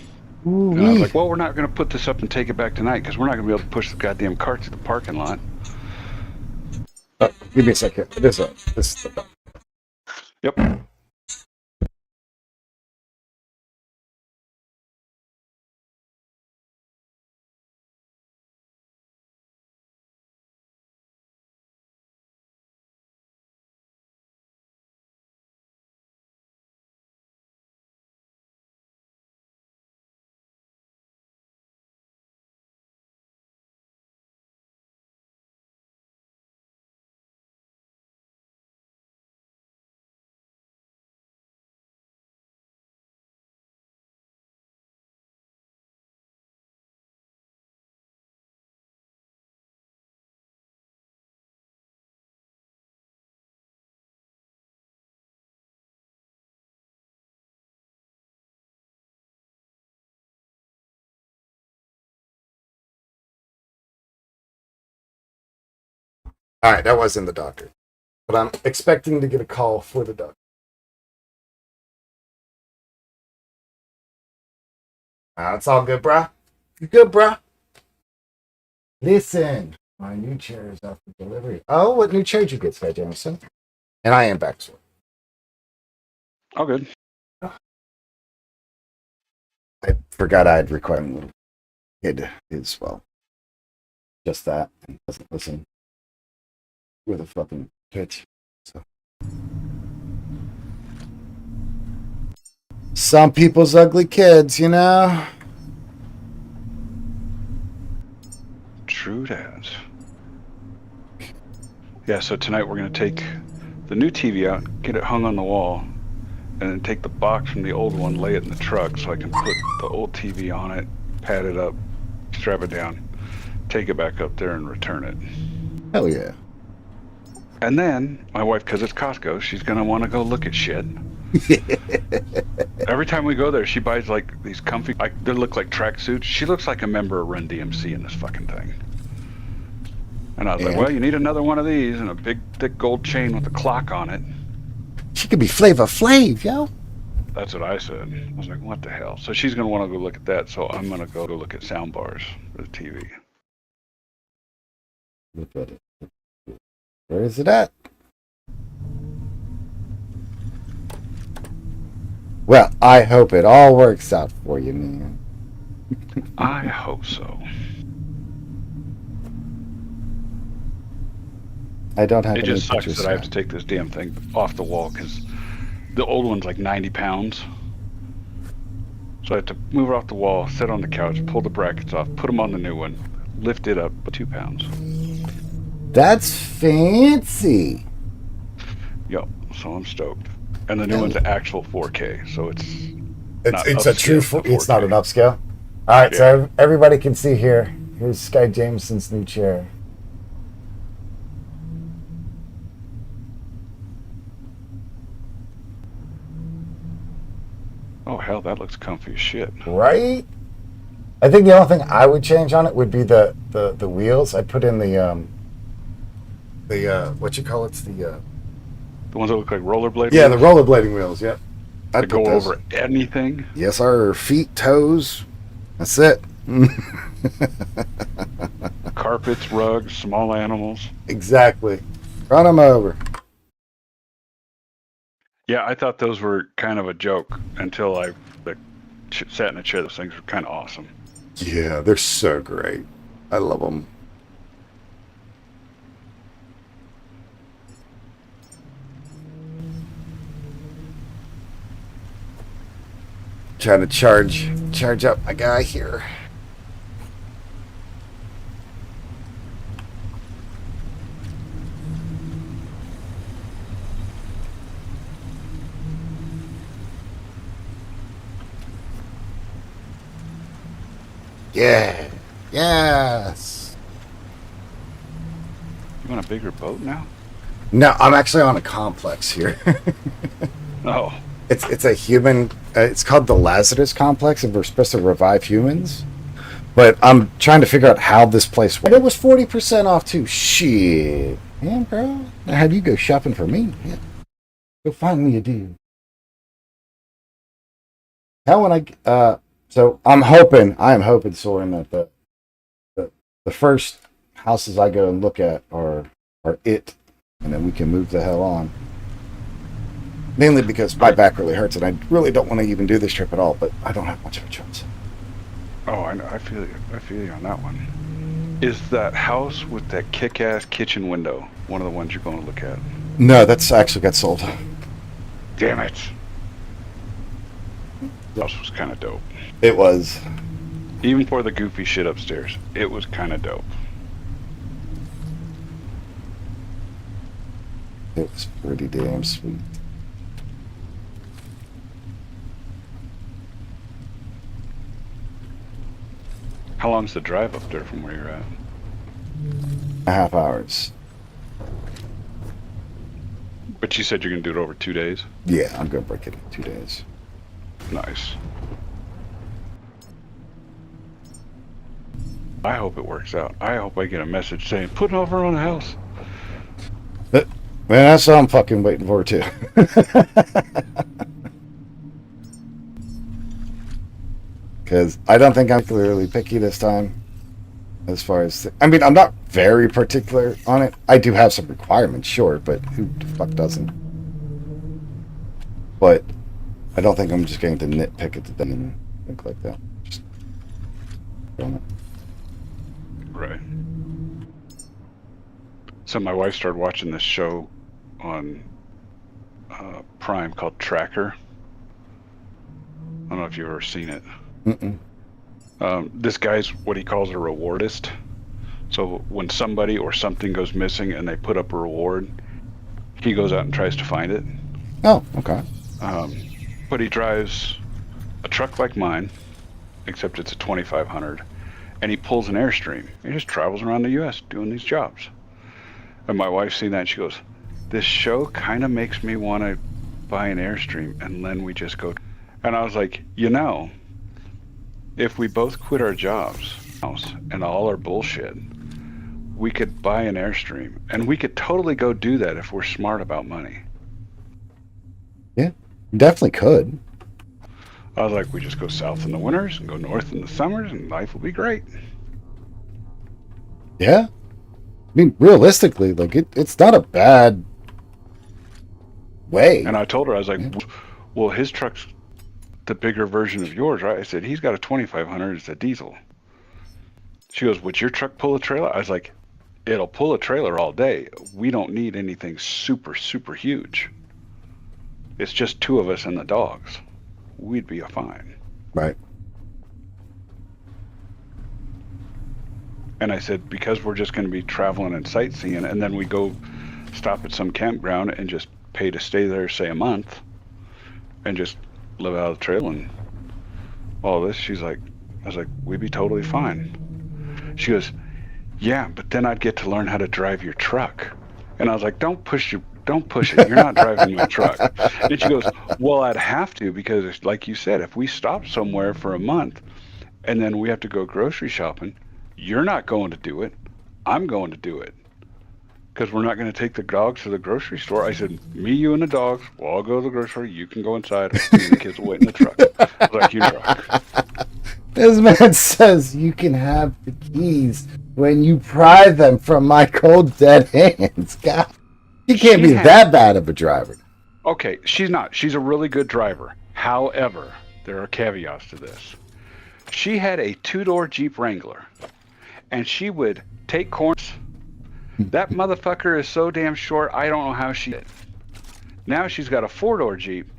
Ooh, And I was like, well, we're not going to put this up and take it back tonight because we're not going to be able to push the goddamn cart to the parking lot. give me a second. This is the Yep. All right, that wasn't the doctor. But I'm expecting to get a call for the doctor. It's all good, bruh. You good, bruh? Listen, my new chair is out for delivery. Oh, what new chair did you get, Sky Jameson? And I am back to work. All good. I forgot I had recorded a little kid as well. Just that. He doesn't listen with a fucking pitch. So Some people's ugly kids, you know? True that. Yeah, so tonight we're going to take the new TV out, get it hung on the wall, and then take the box from the old one, lay it in the truck so I can put the old TV on it, pad it up, strap it down, take it back up there and return it. Hell yeah. And then my wife, because it's Costco, she's going to want to go look at shit. Every time we go there, she buys like these comfy, like they look like tracksuits. She looks like a member of Run DMC in this fucking thing. And I was like, And? well, you need another one of these and a big, thick gold chain with a clock on it. She could be Flavor Flav, yo. That's what I said. I was like, what the hell? So she's going to want to go look at that, so I'm going to go to look at sound bars for the TV. Look at it. Where is it at? Well, I hope it all works out for you, man. I hope so. I don't have It any just sucks pictures that I have yet. to take this damn thing off the wall because the old one's like 90 pounds. So I have to move it off the wall, sit on the couch, pull the brackets off, put them on the new one, lift it up 2 pounds. That's fancy. Yep, so I'm stoked. And the new one's an actual 4K, so it's not It's a true. upscale to It's not 4K. an upscale. All right, Yeah. so everybody can see here. Here's Sky Jameson's new chair. Oh hell, that looks comfy as shit. Right? I think the only thing I would change on it would be the wheels. I'd put in the what you call it? The ones that look like rollerblade. Yeah, the wheels rollerblading wheels. Yep. that I'd go put those. over anything. Yes, sir. Feet, toes. That's it. Carpets, rugs, small animals. Exactly. Run them over. Yeah, I thought those were kind of a joke until I sat in a chair. Those things were kind of awesome. Yeah, they're so great. I love them. Trying to charge up my guy here. Yeah. Yes. You want a bigger boat now? No, I'm actually on a complex here. Oh, It's a human. It's called the Lazarus Complex, and we're supposed to revive humans. But I'm trying to figure out how this place works. It was 40% off too. Shit, man, bro. I'll have you go shopping for me. Yeah. Go find me a dude. How when so I am hoping, Soren, that the first houses I go and look at are it, and then we can move the hell on. Mainly because my back really hurts, and I really don't want to even do this trip at all. But I don't have much of a choice. oh, I know. I feel you. I feel you on that one. Is that house with that kick-ass kitchen window one of the ones you're going to look at? No, that's actually got sold. Damn it. That house was kind of dope. It was. Even for the goofy shit upstairs, it was kind of dope. It was pretty damn sweet. How long's the drive up there from where you're at? 1.5 hours. But you said you're going to do it over 2 days? Yeah, I'm gonna break it in 2 days. Nice. I hope it works out. I hope I get a message saying, put an offer on the house. But man, that's what I'm fucking waiting for too. Because I don't think I'm clearly picky this time. As far as I mean, I'm not very particular on it. I do have some requirements, sure, but who the fuck doesn't? But I don't think I'm just going to nitpick it to them and think like that. Just on it. Right. So my wife started watching this show on Prime called Tracker. don't know if you've ever seen it. Mm-mm. This guy's what he calls a rewardist. So when somebody or something goes missing and they put up a reward, he goes out and tries to find it. Oh, okay. But he drives a truck like mine, except it's a 2500, and he pulls an Airstream. He just travels around the U.S. doing these jobs. And my wife's seen that, and she goes, "This show kind of makes me want to buy an Airstream, and then we just go." And I was like, if we both quit our jobs and all our bullshit, we could buy an Airstream, and we could totally go do that if we're smart about money. Yeah, definitely could. I was like, we just go south in the winters and go north in the summers, and life will be great. Yeah. I mean, realistically, like it's not a bad way. And I told her, I was like, well, his truck's the bigger version of yours, right? I said, he's got a 2500, it's a diesel. She goes, would your truck pull a trailer? I was like, it'll pull a trailer all day. We don't need anything super, super huge. It's just two of us and the dogs. We'd be fine. Right. And I said, because we're just going to be traveling and sightseeing, and then we go stop at some campground and just pay to stay there, say a month, and just live out of the trail and all this. I was like, we'd be totally fine. She goes, yeah, but then I'd get to learn how to drive your truck. And I was like, don't push it. You're not driving my truck. And she goes, well, I'd have to, because like you said, if we stop somewhere for a month and then we have to go grocery shopping, you're not going to do it. I'm going to do it. Because we're not going to take the dogs to the grocery store. I said, me, you, and the dogs, we'll all go to the grocery store. You can go inside. Me and the kids will wait in the truck. I was like, you truck. This man says you can have the keys when you pry them from my cold, dead hands. God, he can't be that bad of a driver. Okay, she's not. She's a really good driver. However, there are caveats to this. She had a two-door Jeep Wrangler, and she would take corners. That motherfucker is so damn short, I don't know how she did. Now she's got a four-door Jeep,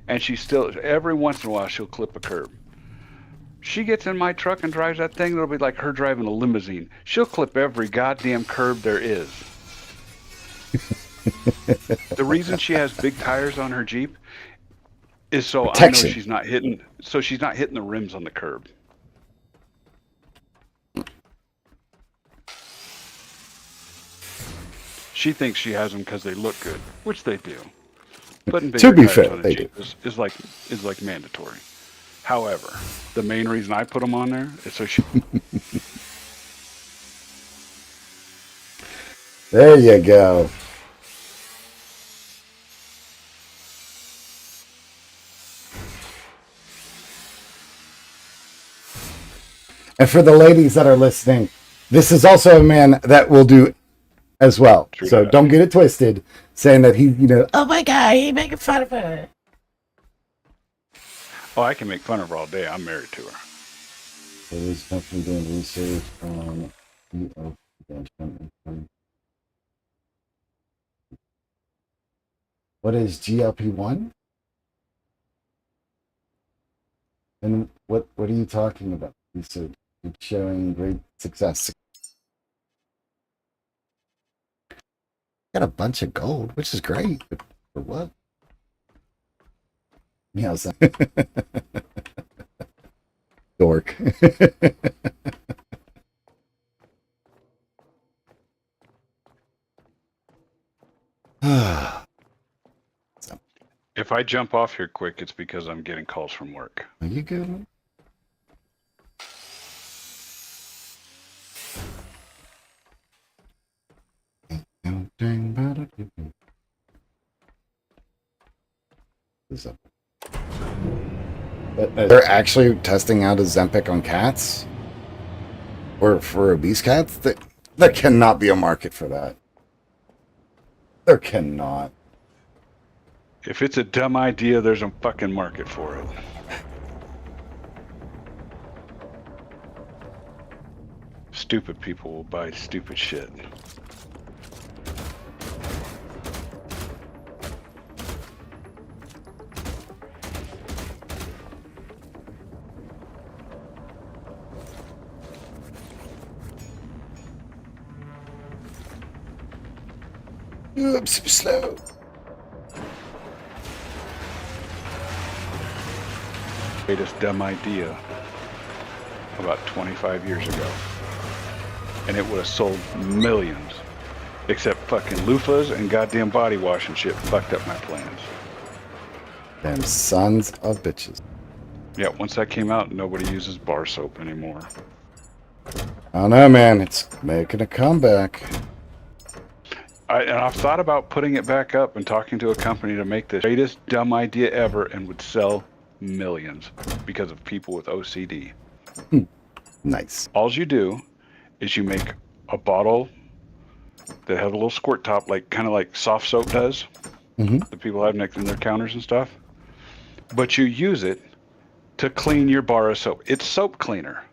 and she still, every once in a while, she'll clip a curb. She gets in my truck and drives that thing, it'll be like her driving a limousine. She'll clip every goddamn curb there is. The reason she has big tires on her Jeep is so protection. I know she's not hitting the rims on the curb. She thinks she has them because they look good, which they do. Putting bigger To be tires fair, on a they Jeep do. is like mandatory. However, the main reason I put them on there is so she. There you go. And for the ladies that are listening, this is also a man that will do as well. True So that. don't get it twisted, saying that he, oh my God, he making fun of her. Oh, I can make fun of her all day. I'm married to her. There is nothing doing research on what is GLP-1? And what are you talking about? Research showing great success. Got a bunch of gold, which is great. But for what? Yeah, so dork. If I jump off here quick, it's because I'm getting calls from work. Are you good? They're actually testing out Ozempic on cats, or for obese cats. There cannot be a market for that. There cannot. If it's a dumb idea, there's a fucking market for it. Stupid people will buy stupid shit. Ooh, I'm super slow. Greatest dumb idea about 25 years ago. And it would have sold millions. Except fucking loofahs and goddamn body wash and shit fucked up my plans. Them sons of bitches. Yeah, once that came out, nobody uses bar soap anymore. I don't know, man. It's making a comeback. And I've thought about putting it back up and talking to a company to make this greatest dumb idea ever and would sell millions because of people with OCD. Nice. All you do is you make a bottle that has a little squirt top, like kind of like soft soap does. The people have next in their counters and stuff. But you use it to clean your bar of soap. It's soap cleaner.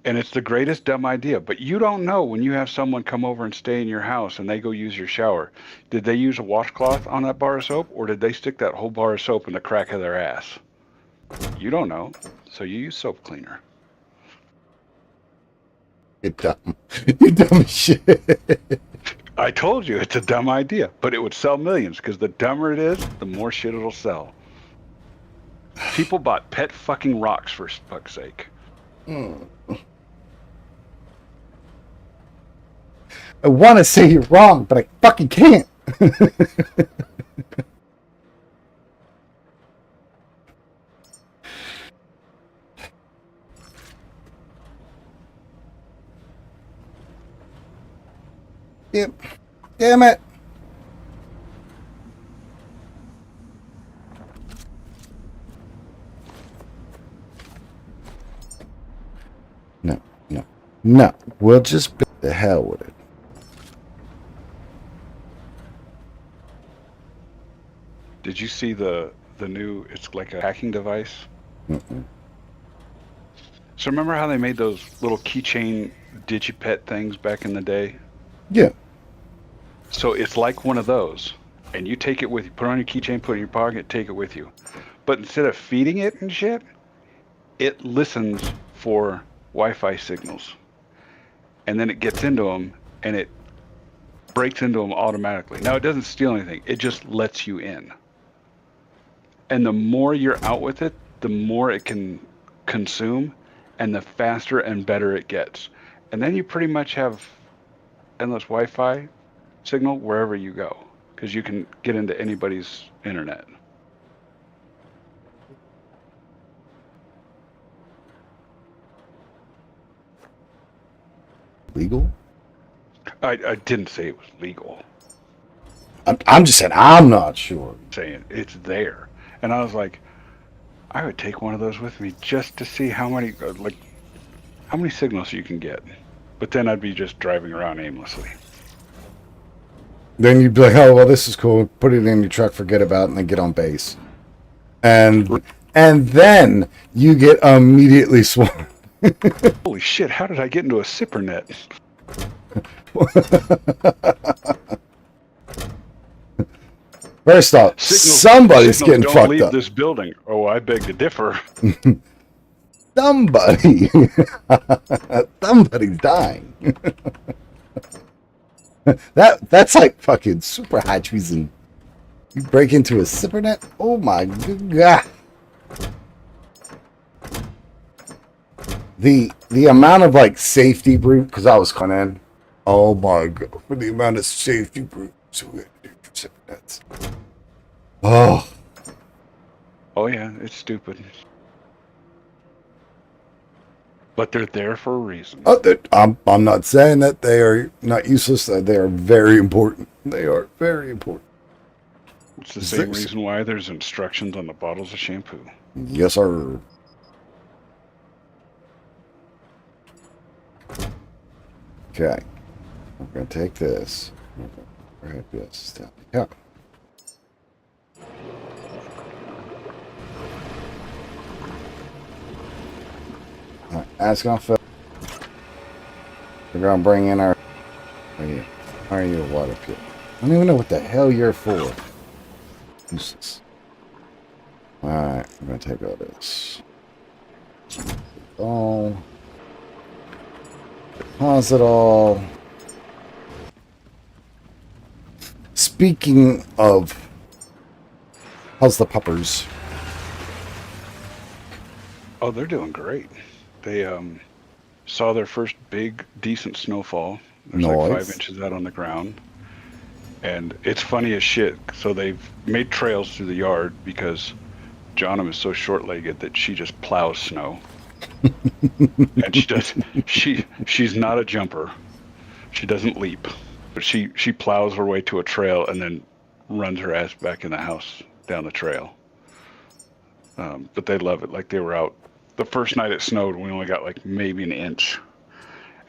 And it's the greatest dumb idea. But you don't know when you have someone come over and stay in your house and they go use your shower. Did they use a washcloth on that bar of soap, or did they stick that whole bar of soap in the crack of their ass? You don't know. So you use soap cleaner. You're dumb. You're dumb as shit. I told you it's a dumb idea, but it would sell millions because the dumber it is, the more shit it'll sell. People bought pet fucking rocks for fuck's sake. I want to say you're wrong, but I fucking can't. Yep. Damn it. No, no, no. We'll just be the hell with it. Did you see the new, it's like a hacking device? So remember how they made those little keychain digipet things back in the day? Yeah. So it's like one of those, and you take it with you, put it on your keychain, put it in your pocket, take it with you. But instead of feeding it and shit, it listens for Wi-Fi signals. And then it gets into them, and it breaks into them automatically. Now, it doesn't steal anything. It just lets you in. And the more you're out with it, the more it can consume, and the faster and better it gets. And then you pretty much have endless Wi-Fi signal wherever you go, because you can get into anybody's internet. Legal? I didn't say it was legal. I'm just saying I'm not sure. I'm saying it's there. And I was like, I would take one of those with me just to see how many signals you can get. But then I'd be just driving around aimlessly. Then you'd be like, oh, well, this is cool. Put it in your truck, forget about it, and then get on base. And then you get immediately swarmed. Holy shit, how did I get into a zipper net? First off, somebody's getting don't fucked leave up. this building. Oh, I beg to differ. Somebody. Somebody's dying. That's like fucking super high treason. You break into a zipper net? Oh my god. The amount of like safety brute, because I was coming in. Oh my god. For the amount of safety brutes who had to do for zipper nets. Oh. Oh yeah, it's stupid. But they're there for a reason. Oh, I'm not saying that they are not useless. They are very important. They are very important. It's the same reason why there's instructions on the bottles of shampoo. Yes, sir. Okay. I'm going to take this. Right, this down. Yeah. All right, that's going to fill. We're going to bring in our... Are you a water pure? I don't even know what the hell you're for. Useless. Alright, I'm going to take all this. All. Deposit all. Speaking of, how's the puppers? Oh, they're doing great. They saw their first big, decent snowfall. There's like 5 Nice. inches out on the ground. And it's funny as shit. So they've made trails through the yard because Johnum is so short-legged that she just plows snow. And she's not a jumper. She doesn't leap. But she plows her way to a trail and then runs her ass back in the house down the trail. But they love it. Like they were out the first night it snowed, we only got like maybe an inch.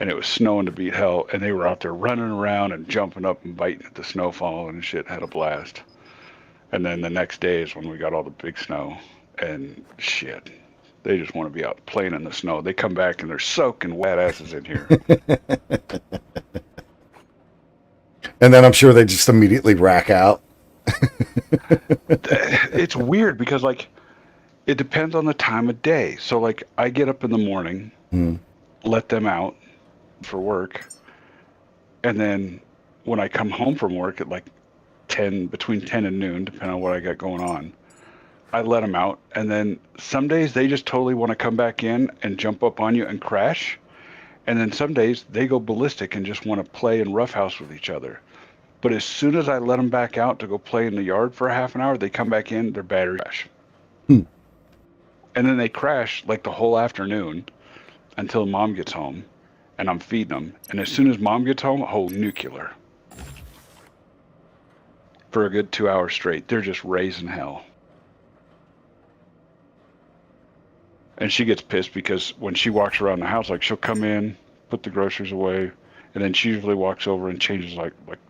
And it was snowing to beat hell, and they were out there running around and jumping up and biting at the snowfall and shit, had a blast. And then the next day is when we got all the big snow, and shit, they just want to be out playing in the snow. They come back and they're soaking wet asses in here. And then I'm sure they just immediately rack out. It's weird because like it depends on the time of day. So like I get up in the morning, let them out for work, and then when I come home from work at like between 10 and noon, depending on what I got going on, I let them out. And then some days they just totally want to come back in and jump up on you and crash. And then some days they go ballistic and just want to play and roughhouse with each other. But as soon as I let them back out to go play in the yard for a half an hour, they come back in, their battery crash. And then they crash like the whole afternoon until mom gets home and I'm feeding them. And as soon as mom gets home, nuclear. For a good 2 hours straight. They're just raising hell. And she gets pissed because when she walks around the house, like she'll come in, put the groceries away, and then she usually walks over and changes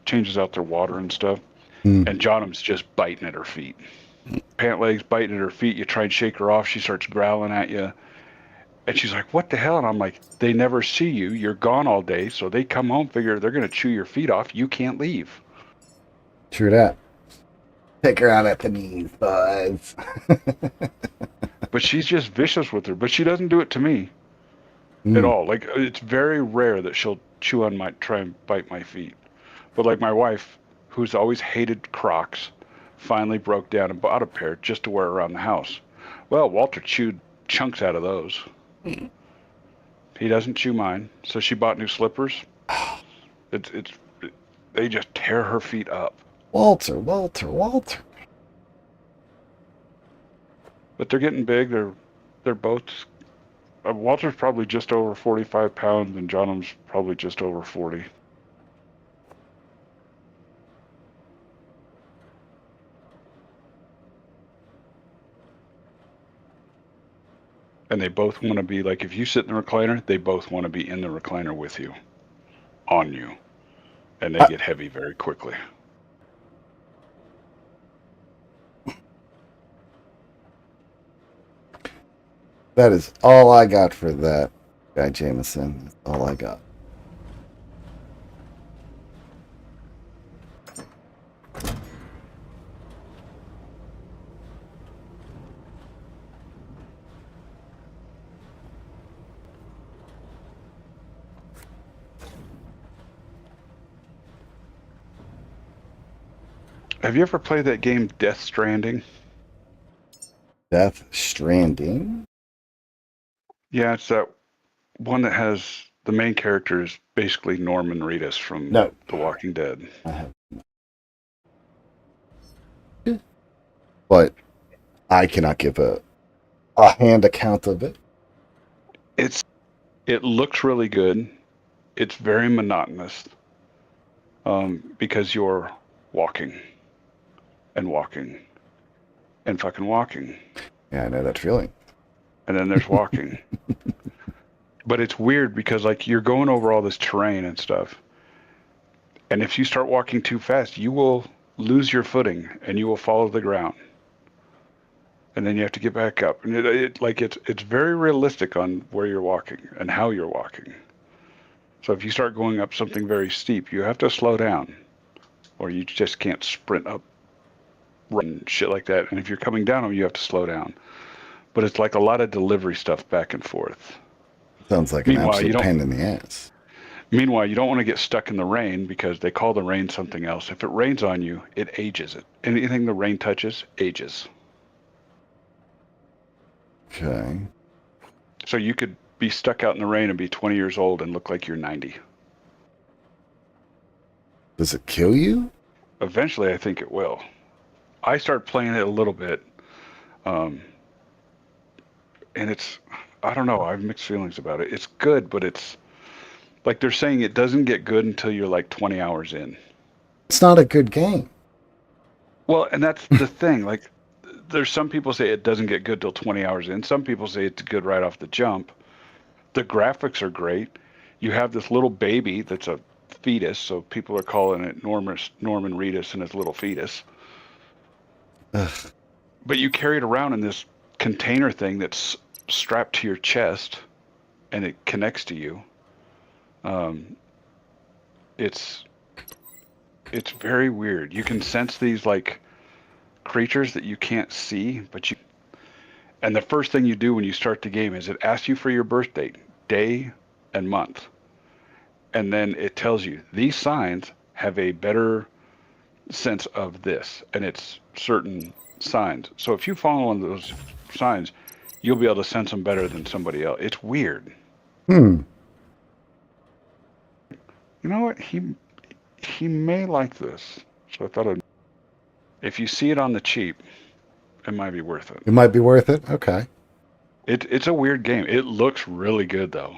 changes out their water and stuff. And Johnum's just biting at her feet. Pant legs biting at her feet. You try and shake her off, she starts growling at you. And she's like, what the hell? And I'm like, they never see you. You're gone all day. So they come home, figure they're going to chew your feet off. You can't leave. True that. Take her out at the knees, buzz. But she's just vicious with her. But she doesn't do it to me at all. Like, it's very rare that she'll try and bite my feet. But like my wife, who's always hated Crocs, finally broke down and bought a pair just to wear around the house. Well, Walter chewed chunks out of those. He doesn't chew mine, so she bought new slippers. They just tear her feet up. Walter. But they're getting big. They're both. Walter's probably just over 45 pounds, and Johnum's probably just over 40. And they both want to be like, if you sit in the recliner, they both want to be in the recliner with you, on you, and they get heavy very quickly. That is all I got for that guy, Jameson. That's all I got. Have you ever played that game Death Stranding? Death Stranding? Yeah, it's that one that has the main character is basically Norman Reedus from No. The Walking Dead. I have not. But I cannot give a hand account of it. It looks really good. It's very monotonous because you're walking and walking and fucking walking. Yeah, I know that feeling. And then there's walking. But it's weird because like you're going over all this terrain and stuff. And if you start walking too fast, you will lose your footing and you will fall to the ground. And then you have to get back up. And it's very realistic on where you're walking and how you're walking. So if you start going up something very steep, you have to slow down. Or you just can't sprint up, run, shit like that. And if you're coming down them, you have to slow down. But it's like a lot of delivery stuff back and forth. Sounds like an Meanwhile, absolute pain in the ass. Meanwhile, you don't want to get stuck in the rain because they call the rain something else. If it rains on you, it ages it. Anything the rain touches ages. Okay. So you could be stuck out in the rain and be 20 years old and look like you're 90. Does it kill you? Eventually, I think it will. I start playing it a little bit, and it's, I don't know, I have mixed feelings about it. It's good, but it's, like they're saying it doesn't get good until you're like 20 hours in. It's not a good game. Well, and that's the thing. Like, there's some people say it doesn't get good till 20 hours in. Some people say it's good right off the jump. The graphics are great. You have this little baby that's a fetus, so people are calling it Norman Reedus and his little fetus. Ugh. But you carry it around in this container thing that's strapped to your chest, and it connects to you. It's very weird. You can sense these like creatures that you can't see, but you. And the first thing you do when you start the game is it asks you for your birth date, day, and month, and then it tells you these signs have a better sense of this, and it's certain signs. So if you follow one of those signs, you'll be able to sense them better than somebody else. It's weird. Hmm. You know what? He may like this. So I thought if you see it on the cheap, it might be worth it. It might be worth it. Okay. It's a weird game. It looks really good though.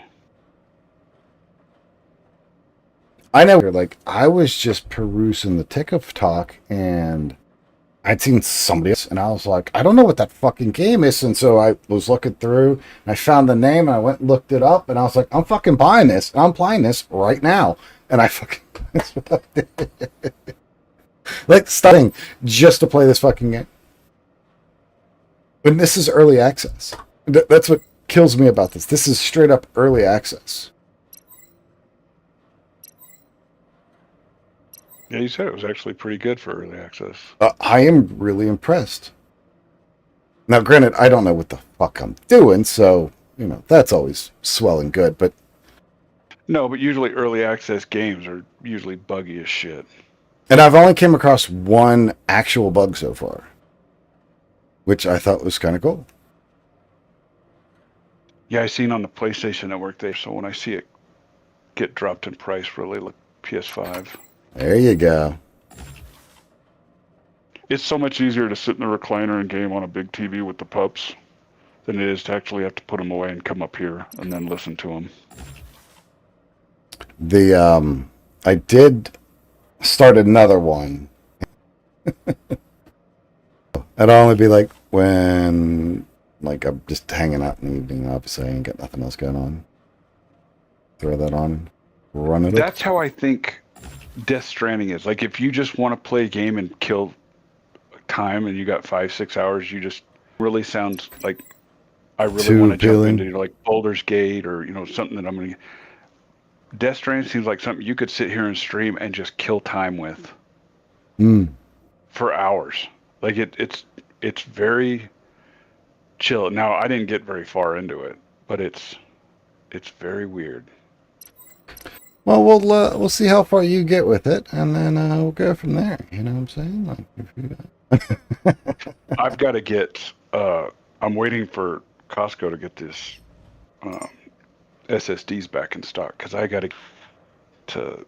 I know. Like, I was just perusing the TikTok talk, and I'd seen somebody else, and I was like, I don't know what that fucking game is. And so I was looking through, and I found the name, and I went and looked it up, and I was like, I'm fucking buying this, and I'm playing this right now. And I fucking like studying just to play this fucking game. And this is early access. That's what kills me about this. This is straight up early access. Yeah, you said it was actually pretty good for early access. I am really impressed. Now, granted, I don't know what the fuck I'm doing, so, you know, that's always swell and good, but... No, but usually early access games are usually buggy as shit. And I've only came across one actual bug so far, which I thought was kind of cool. Yeah, I seen on the PlayStation Network there, so when I see it get dropped in price, really like PS5. There you go. It's so much easier to sit in the recliner and game on a big TV with the pups than it is to actually have to put them away and come up here and then listen to them. I did start another one. It'll only be like when, like, I'm just hanging out in the evening. Obviously, I ain't got nothing else going on. Throw that on, run it. That's how I think Death Stranding is. Like, if you just want to play a game and kill time and you got 5-6 hours, you just really sounds like I really want to jump into like Baldur's Gate or, you know, something that I'm going to. Death Stranding seems like something you could sit here and stream and just kill time with for hours. Like it's very chill. Now I didn't get very far into it, but it's very weird. Well, we'll see how far you get with it, and then we'll go from there. You know what I'm saying? Like, I've got to get. I'm waiting for Costco to get this SSDs back in stock because I got to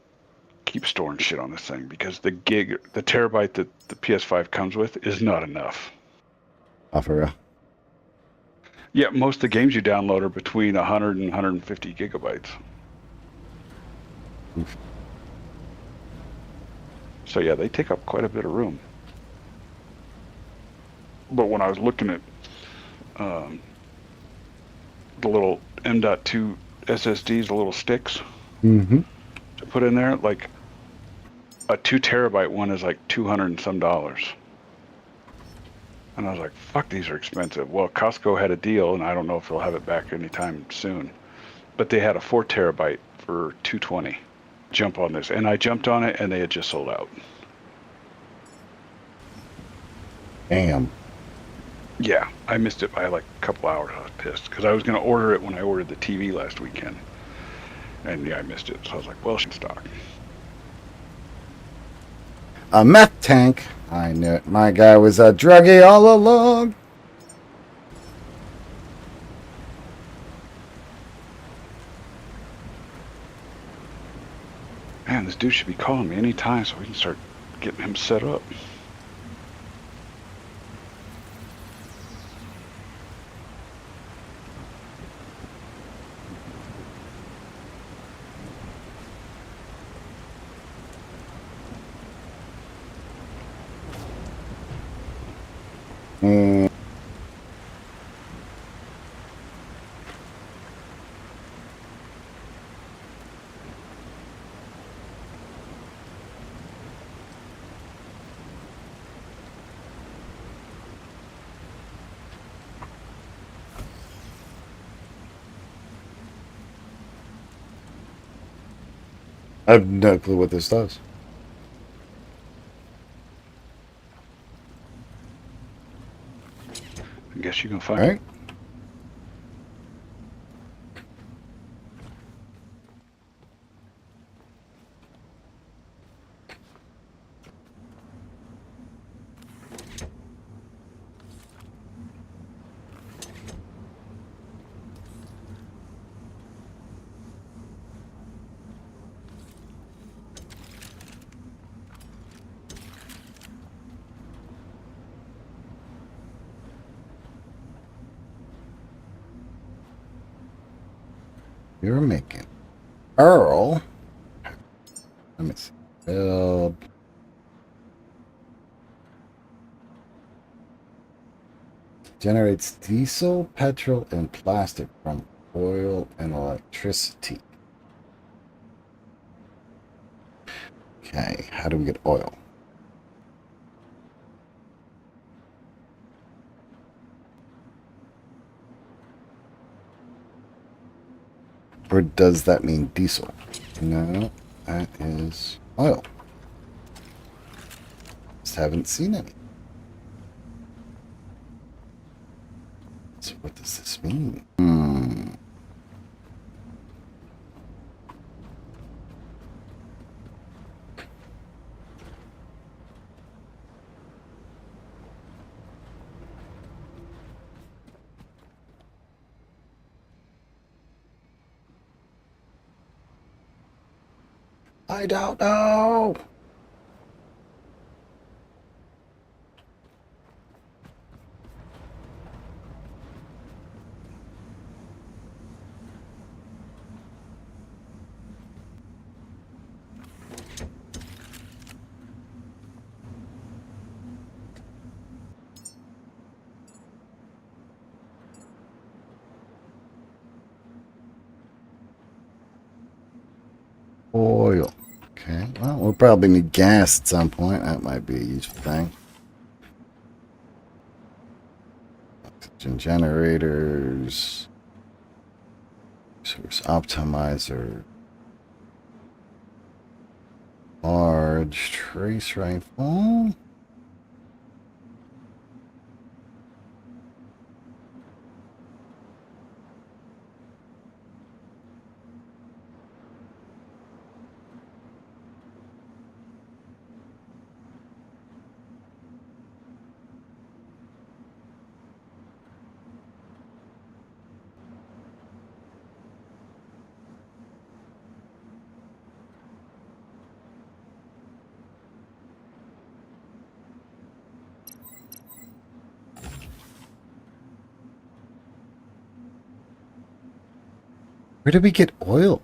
keep storing shit on this thing because the terabyte that the PS5 comes with is not enough. Oh, for real? Yeah, most of the games you download are between 100 and 150 gigabytes. Oof. So yeah, they take up quite a bit of room. But when I was looking at the little M.2 SSDs, the little sticks to put in there, like a 2 terabyte one is like $200 and some. And I was like, fuck, these are expensive. Well, Costco had a deal, and I don't know if they'll have it back anytime soon. But they had a 4 terabyte for $220. Jump on this. And I jumped on it, and they had just sold out. Damn. Yeah, I missed it by like a couple hours. I was pissed because I was going to order it when I ordered the TV last weekend. And yeah, I missed it. So I was like, well, she's stock. A meth tank. I knew it. My guy was a druggie all along. Man, this dude should be calling me anytime so we can start getting him set up. Mm. I have no clue what this does. I guess you can find All it. right. You're making Earl. Let me see. Build. Generates diesel, petrol, and plastic from oil and electricity. Okay, how do we get oil? Or does that mean diesel? No, that is oil. Just haven't seen any. So what does this mean? I don't know. Oil. Okay, well, we'll probably need gas at some point. That might be a useful thing. Oxygen generators. Resource optimizer. Large trace rifle. Where did we get oil?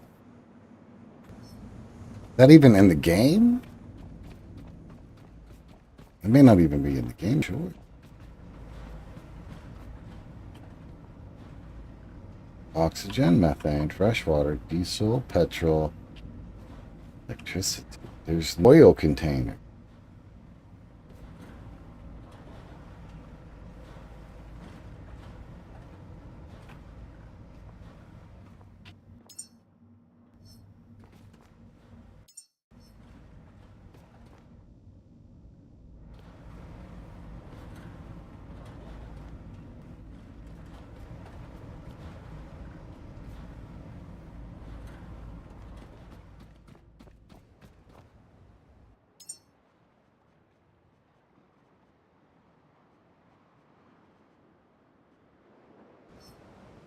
That even in the game? It may not even be in the game, sure. Oxygen, methane, freshwater, diesel, petrol, electricity. There's oil container.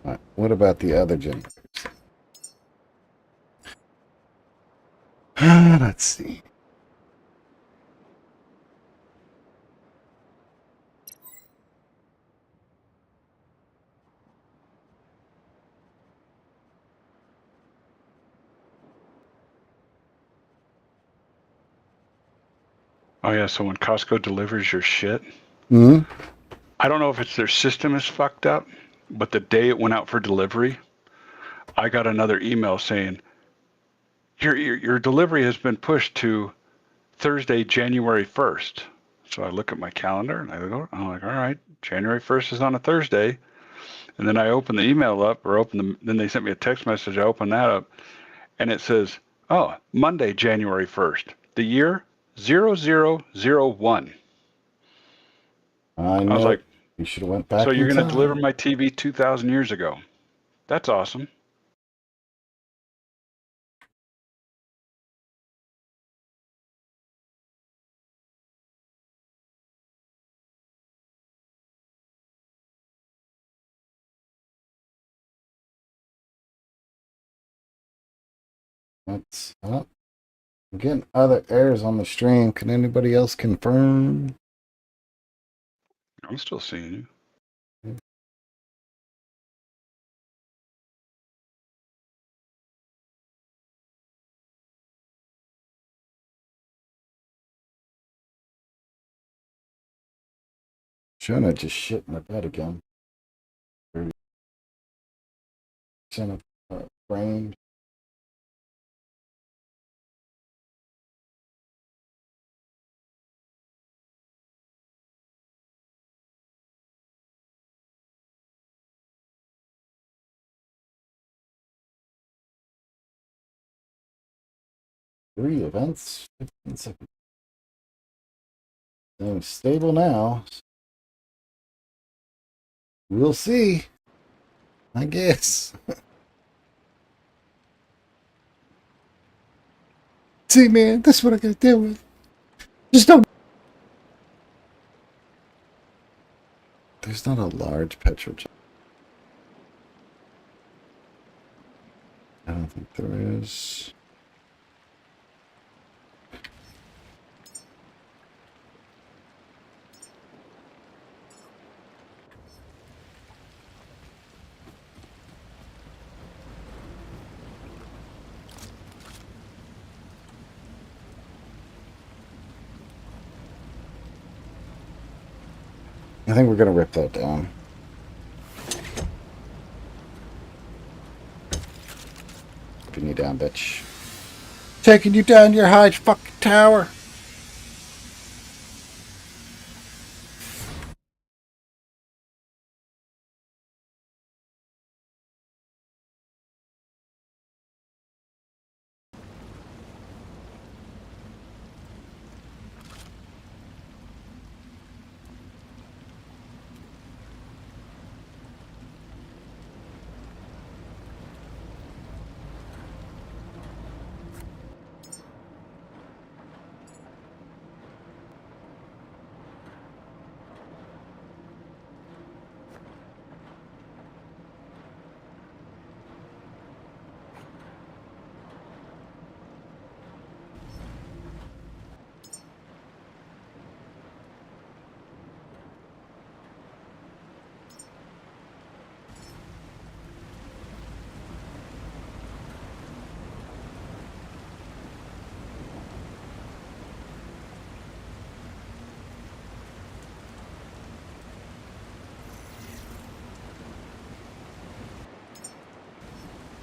All right, what about the other generators? Let's see. Oh yeah, so when Costco delivers your shit, Hmm. I don't know if it's their system is fucked up, but the day it went out for delivery, I got another email saying your delivery has been pushed to Thursday, January 1st. So I look at my calendar and I'm like, all right, January 1st is on a Thursday. And then I open the email up then they sent me a text message. I open that up and it says, oh, Monday, January 1st. The year 0001. I I was know like, you should have went so back you're in going to deliver time. my TV 2,000 years ago. That's awesome. That's up. I'm getting other errors on the stream. Can anybody else confirm? I'm still seeing you. Shona just shit in the bed again. 30% of brain. Three events. 15 seconds. Stable now. We'll see. I guess. See, man, that's what I gotta deal with. Just don't. There's not a large petrol. I don't think there is. I think we're gonna rip that down. Taking you down, bitch. Taking you down your high fucking tower.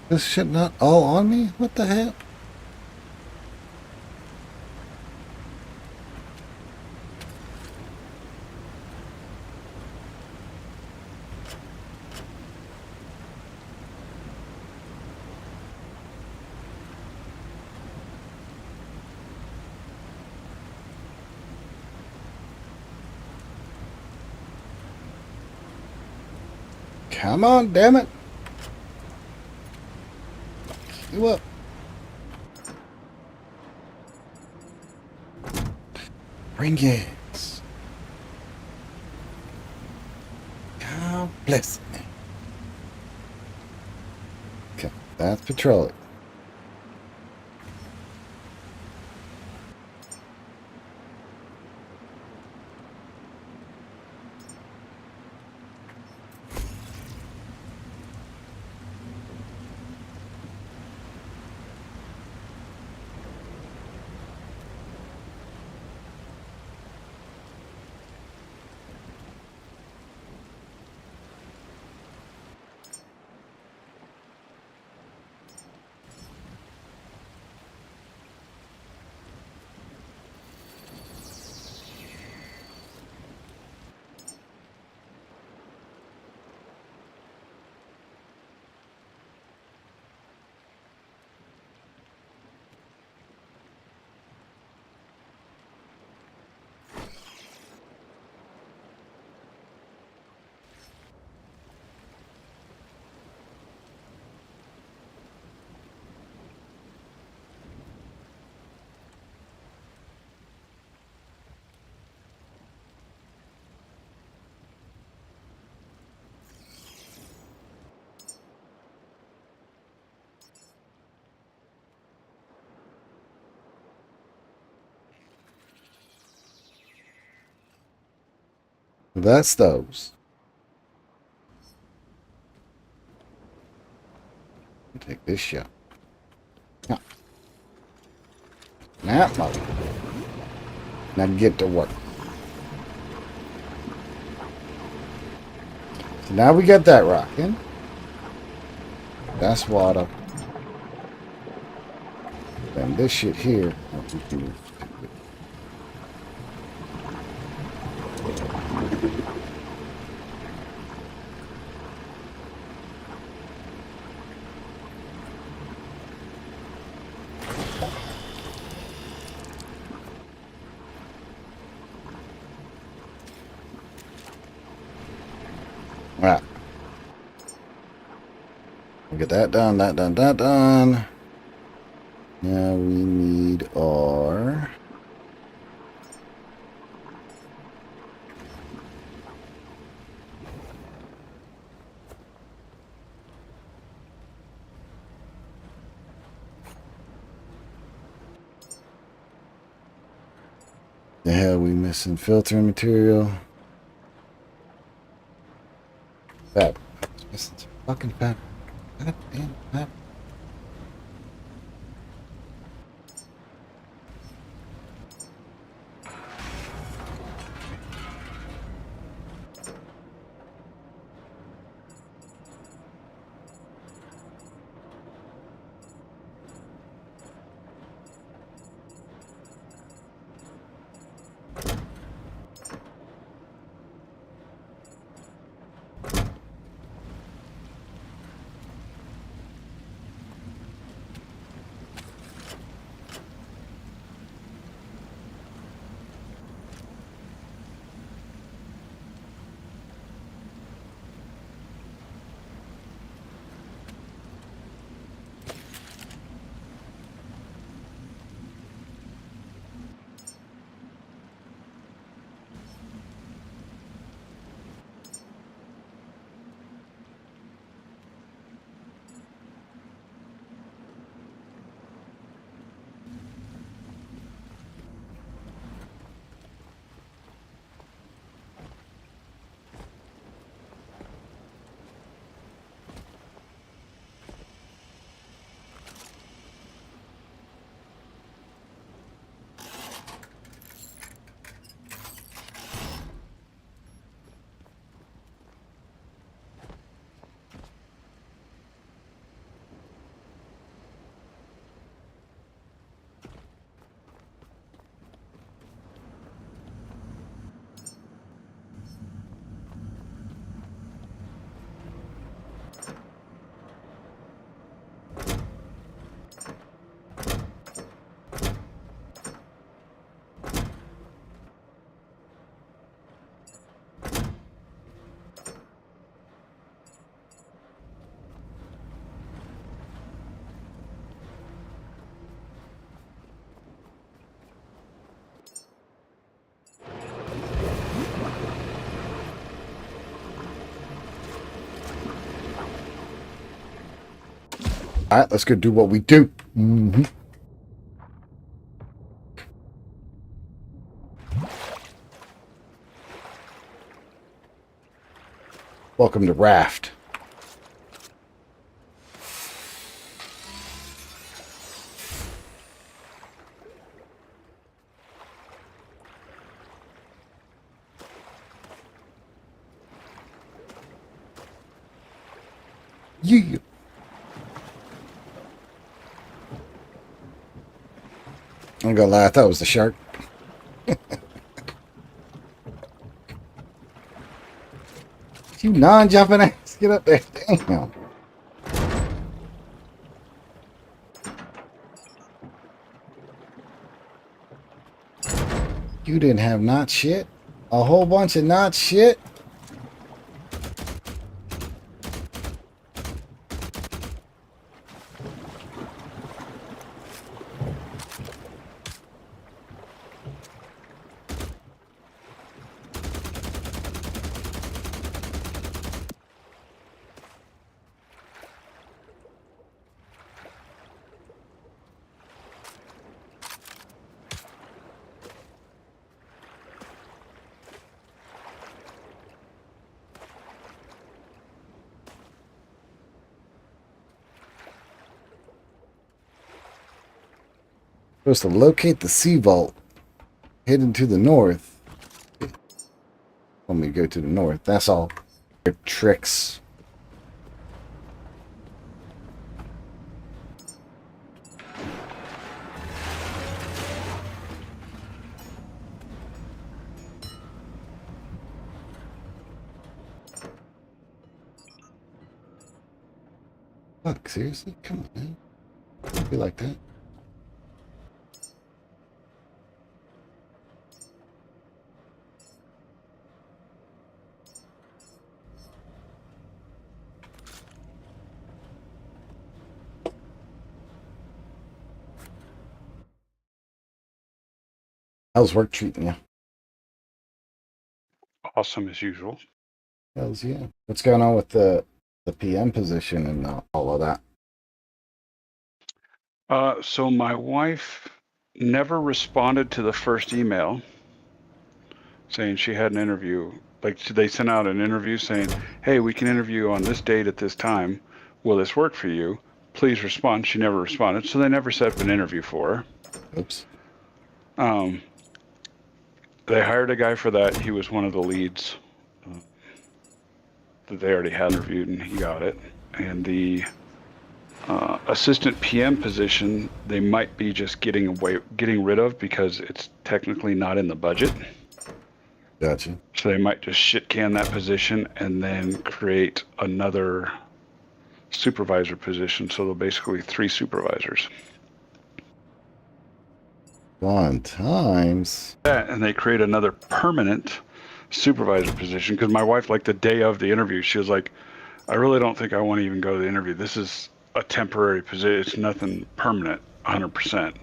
This shit not all on me? What the hell? Come on, damn it. You up. Bring it. God bless me. That's petroleum. That's those. Take this shot. Yeah. Now, mother. Now get to work. So now we got that rocking. That's water. Then this shit here. Alright. We'll get that done, that done, that done. Now we need our... The hell we missing? Filtering material. Fab. Missing some fucking fab. God damn fab. All right, let's go do what we do. Mm-hmm. Welcome to Raft. Yeah. I'm gonna lie, I thought it was the shark. You non-jumping ass, get up there. Damn. You didn't have not shit. A whole bunch of not shit. Supposed to locate the sea vault hidden to the north. Want me to go to the north. That's all. They're tricks. Fuck, seriously? Come on, man. Don't be like that. How's work treating you? Awesome as usual. Hells yeah. What's going on with the PM position and all of that? So my wife never responded to the first email saying she had an interview. Like they sent out an interview saying, "Hey, we can interview on this date at this time. Will this work for you? Please respond." She never responded, so they never set up an interview for her. Oops. They hired a guy for that. He was one of the leads that they already had interviewed, and he got it. And the assistant PM position, they might be just getting rid of because it's technically not in the budget. Gotcha. So they might just shit can that position and then create another supervisor position. So they'll basically 3 supervisors. Fun times. Yeah, and they create another permanent supervisor position because my wife, like the day of the interview, she was like, "I really don't think I want to even go to the interview. This is a temporary position. It's nothing permanent, 100%."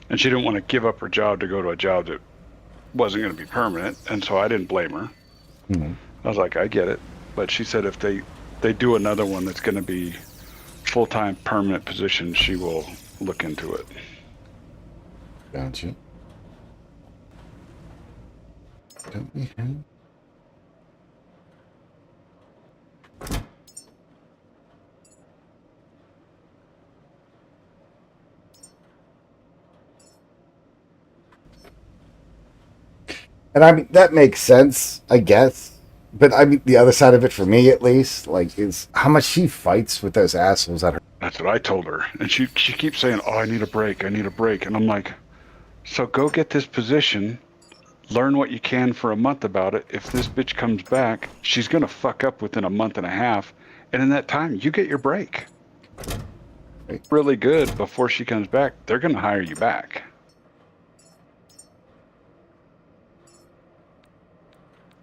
And she didn't want to give up her job to go to a job that wasn't going to be permanent, and so I didn't blame her. Mm-hmm. I was like, I get it. But she said if they do another one that's going to be full-time permanent position, she will look into it. Gotcha. Don't we have? And I mean, that makes sense, I guess. But I mean, the other side of it, for me at least, like, is how much she fights with those assholes at her. That's what I told her. And she keeps saying, "Oh, I need a break. I need a break." And I'm like, so go get this position, learn what you can for a month about it. If this bitch comes back, she's going to fuck up within a month and a half. And in that time, you get your break. Right. Really good before she comes back, they're going to hire you back.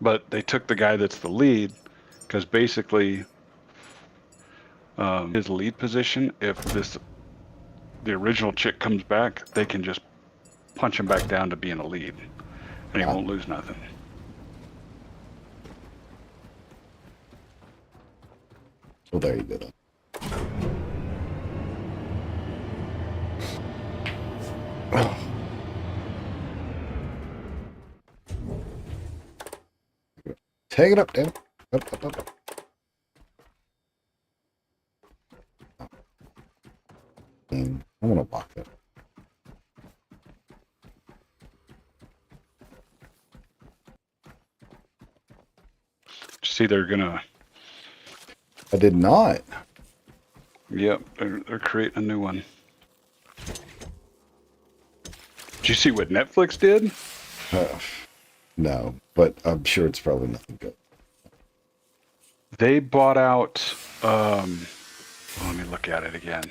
But they took the guy that's the lead because basically his lead position, if the original chick comes back, they can just punch him back down to being a lead, and he won't lose nothing. Well, there you go. Take it up, damn it. Up. I'm gonna walk it. See, they're gonna. I did not. Yep, they're creating a new one. Did you see what Netflix did? No, but I'm sure it's probably nothing good. They bought out. Let me look at it again.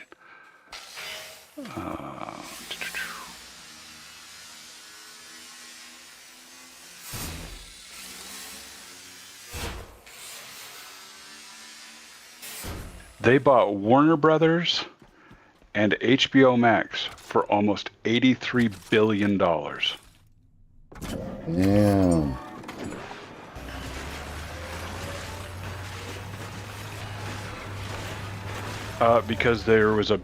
They bought Warner Brothers and HBO Max for almost $83 billion. Damn. Because there was a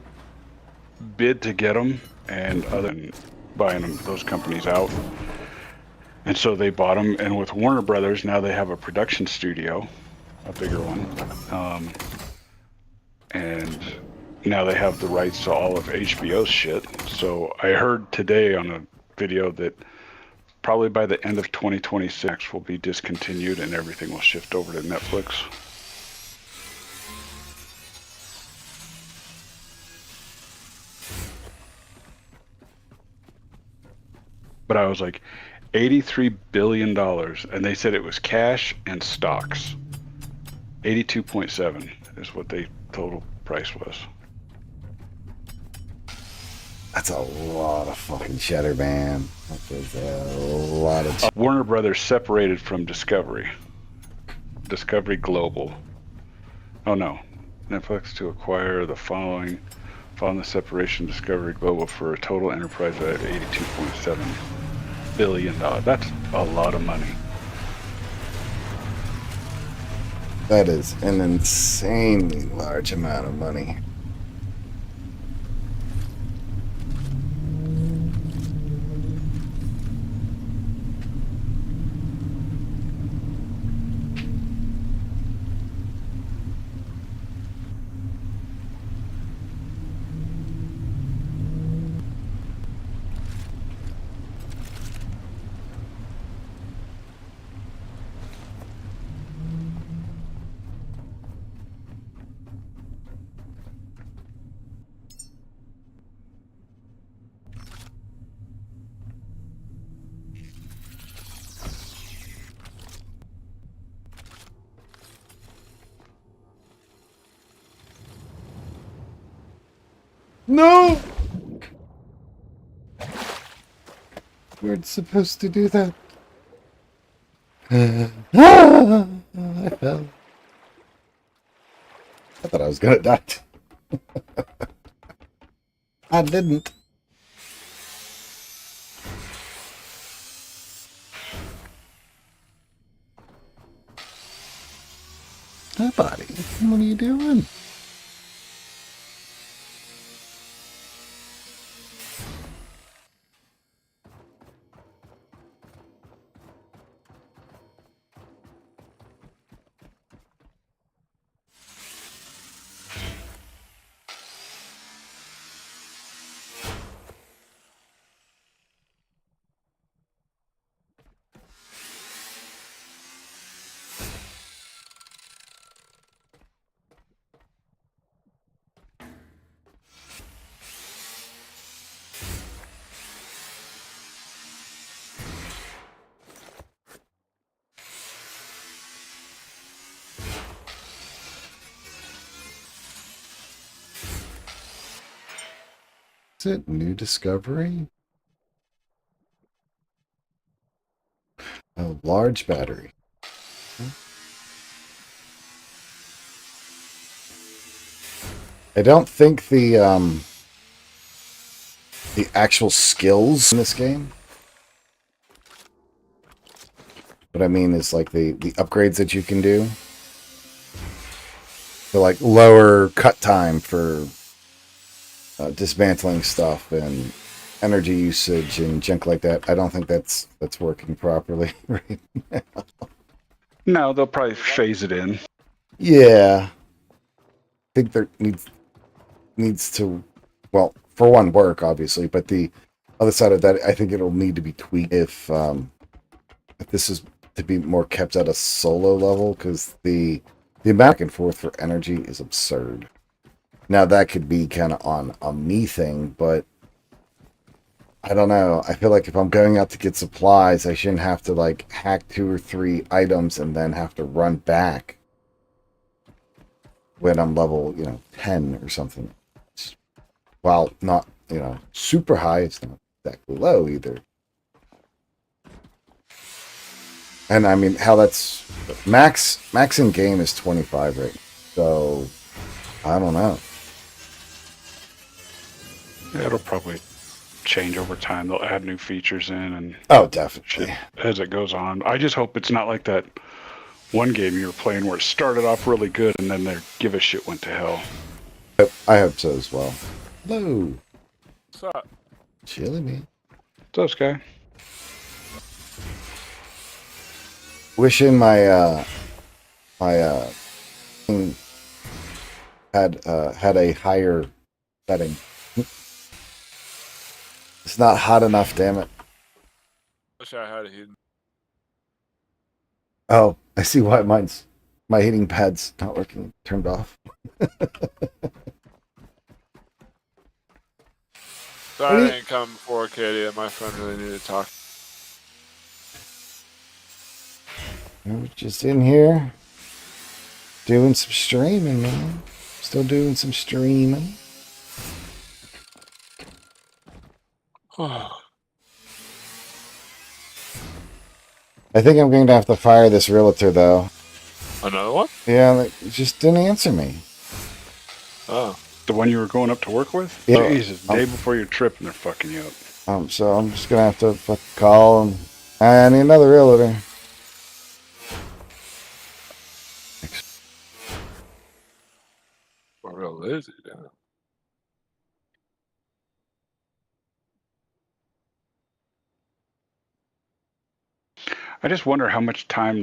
bid to get them, and other than buying those companies out, and so they bought them. And with Warner Brothers, now they have a production studio, a bigger one, and now they have the rights to all of HBO's shit. So I heard today on a video that probably by the end of 2026 will be discontinued and everything will shift over to Netflix. But I was like, $83 billion, and they said it was cash and stocks. 82.7 is what the total price was. That's a lot of fucking cheddar, man. That is a lot of cheddar. Warner Brothers separated from Discovery Global. Oh no, Netflix to acquire the following the separation, Discovery Global for a total enterprise value of $82.7 billion. That's a lot of money. That is an insanely large amount of money. No! We weren't supposed to do that. I fell. I thought I was gonna die. I didn't. Hi, buddy. What are you doing? Is it new discovery? A large battery. I don't think the actual skills in this game, what I mean is like the upgrades that you can do. So like lower cut time for dismantling stuff and energy usage and junk like that. I don't think that's working properly right now. No, they'll probably phase it in. Yeah, I think there needs to, well, for one, work obviously, but the other side of that, I think it'll need to be tweaked if this is to be more kept at a solo level, because the back and forth for energy is absurd. Now that could be kind of on a me thing, but I don't know. I feel like if I'm going out to get supplies, I shouldn't have to like hack 2 or 3 items and then have to run back when I'm level, 10 or something. While not, super high, it's not exactly low either. And I mean, how that's max in game is 25 right now. So I don't know. Yeah, it'll probably change over time. They'll add new features in and Oh, definitely. shit as it goes on. I just hope it's not like that one game you were playing where it started off really good and then their give a shit went to hell. I hope so as well. Hello. What's up? Chilly, man. What's up, Sky? Wishing my thing had a higher setting. It's not hot enough, damn it. Wish I had a hidden. Oh, I see why my heating pad's not working. Turned off. Sorry I didn't come before, Katie. My friend really needed to talk. We're just in here doing some streaming, man. Still doing some streaming. I think I'm going to have to fire this realtor, though. Another one? Yeah, like, just didn't answer me. Oh. The one you were going up to work with? Yeah. Jesus, day before your trip and they're fucking you up. So I'm just going to have to call and I need another realtor. What real is it? Yeah. I just wonder how much time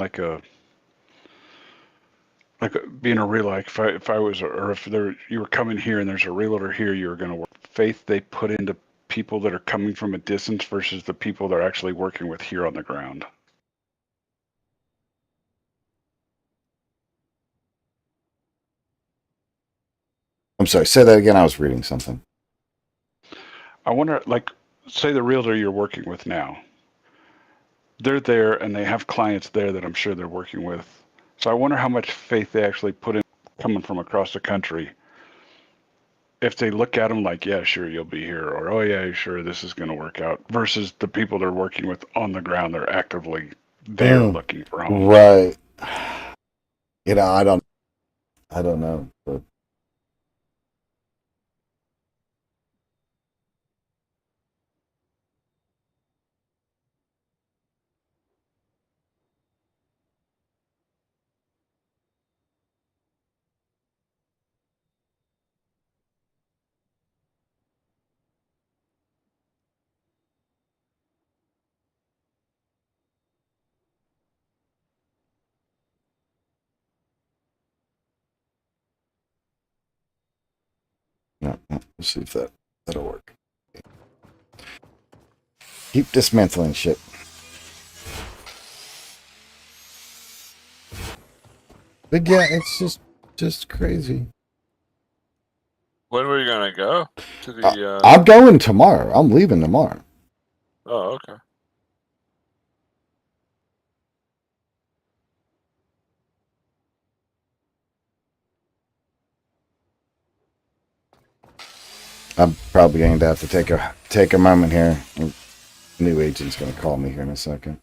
being a real, like if I was, or if you were coming here and there's a realtor here, you were going to work. Faith they put into people that are coming from a distance versus the people they're actually working with here on the ground. I'm sorry, say that again. I was reading something. I wonder, like, say the realtor you're working with now, they're there and they have clients there that I'm sure they're working with. So I wonder how much faith they actually put in coming from across the country. If they look at them like, yeah, sure, you'll be here, or, oh, yeah, sure, this is going to work out, versus the people they're working with on the ground, they're actively there looking for homes. Right. I don't know. But no, we'll see if that'll work. Keep dismantling shit. But yeah, it's just crazy. When were you gonna go to the? I'm going tomorrow. I'm leaving tomorrow. Oh, okay. I'm probably going to have to take a moment here. New agent's going to call me here in a second.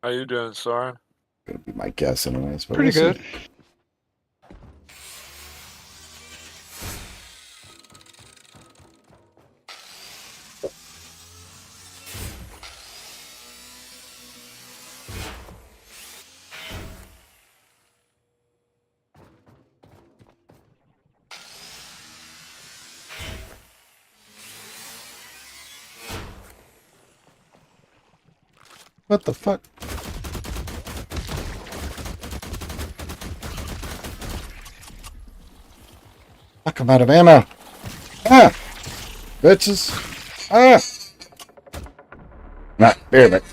How you doing, Soren? Gonna be my guess, anyways. But Pretty we'll good. see. What the fuck? Fuck, I'm out of ammo. Ah! Bitches. Ah! Nah, here, but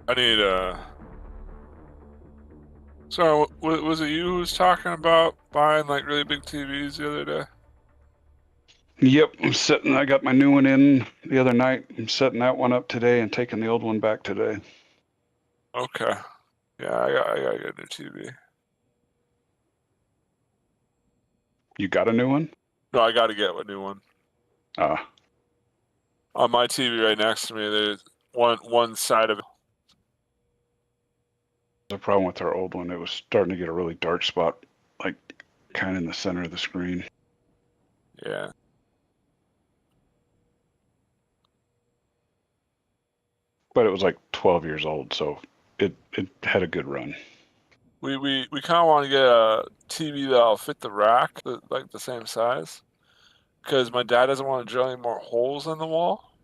I need So was it you who was talking about buying like really big TVs the other day? Yep, I got my new one in the other night. I'm setting that one up today and taking the old one back today. Okay. Yeah, I gotta get a new TV. You got a new one? No, I gotta get a new one. Ah, On my TV right next to me, there's one side of it. the problem with our old one, it was starting to get a really dark spot, like kind of in the center of the screen. Yeah. But it was like 12 years old, so it had a good run. We kind of want to get a TV that'll fit the rack, like the same size, because my dad doesn't want to drill any more holes in the wall.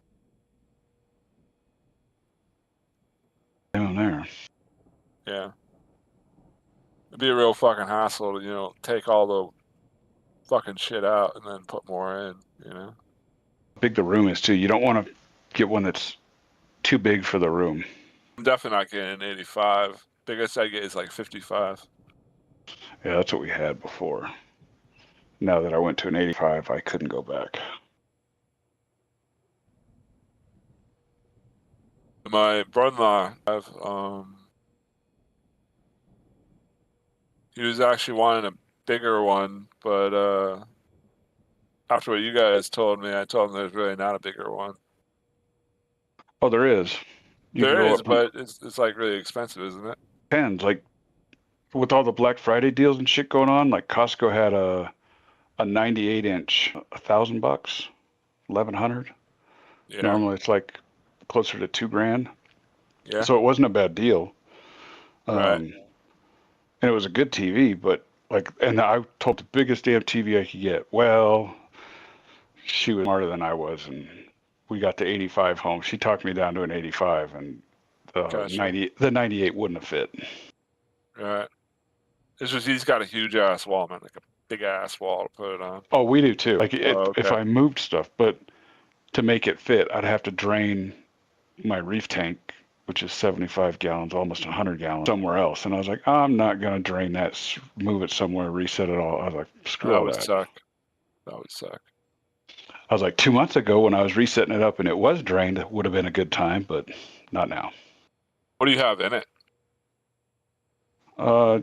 Down there. Yeah. It'd be a real fucking hassle to, take all the fucking shit out and then put more in. Big the room is too. You don't want to get one that's too big for the room. I'm definitely not getting an 85. Biggest I get is like 55. Yeah, that's what we had before. Now that I went to an 85, I couldn't go back. My brother-in-law, he was actually wanting a bigger one, but after what you guys told me, I told him there's really not a bigger one. Oh, there is. You can There go is, up on but it's like really expensive, isn't it? pens. Like with all the Black Friday deals and shit going on, like Costco had a 98 inch, $1,000, 1,100. Yeah. Normally it's like closer to $2,000. Yeah. So it wasn't a bad deal. Right. And it was a good TV, but like, and I told the biggest damn TV I could get. Well, she was smarter than I was, and we got the 85 home. She talked me down to an 85, and Gotcha. the 98 wouldn't have fit. Right. It's just he's got a huge ass wall, man, like a big ass wall to put it on. Oh, we do too. Like Oh, if okay. I moved stuff, but to make it fit, I'd have to drain my reef tank, which is 75 gallons, almost 100 gallons, somewhere else. And I was like, I'm not going to drain that, move it somewhere, reset it all. I was like, screw That all would that. suck. That would suck. I was like, 2 months ago when I was resetting it up and it was drained, it would have been a good time, but not now. What do you have in it?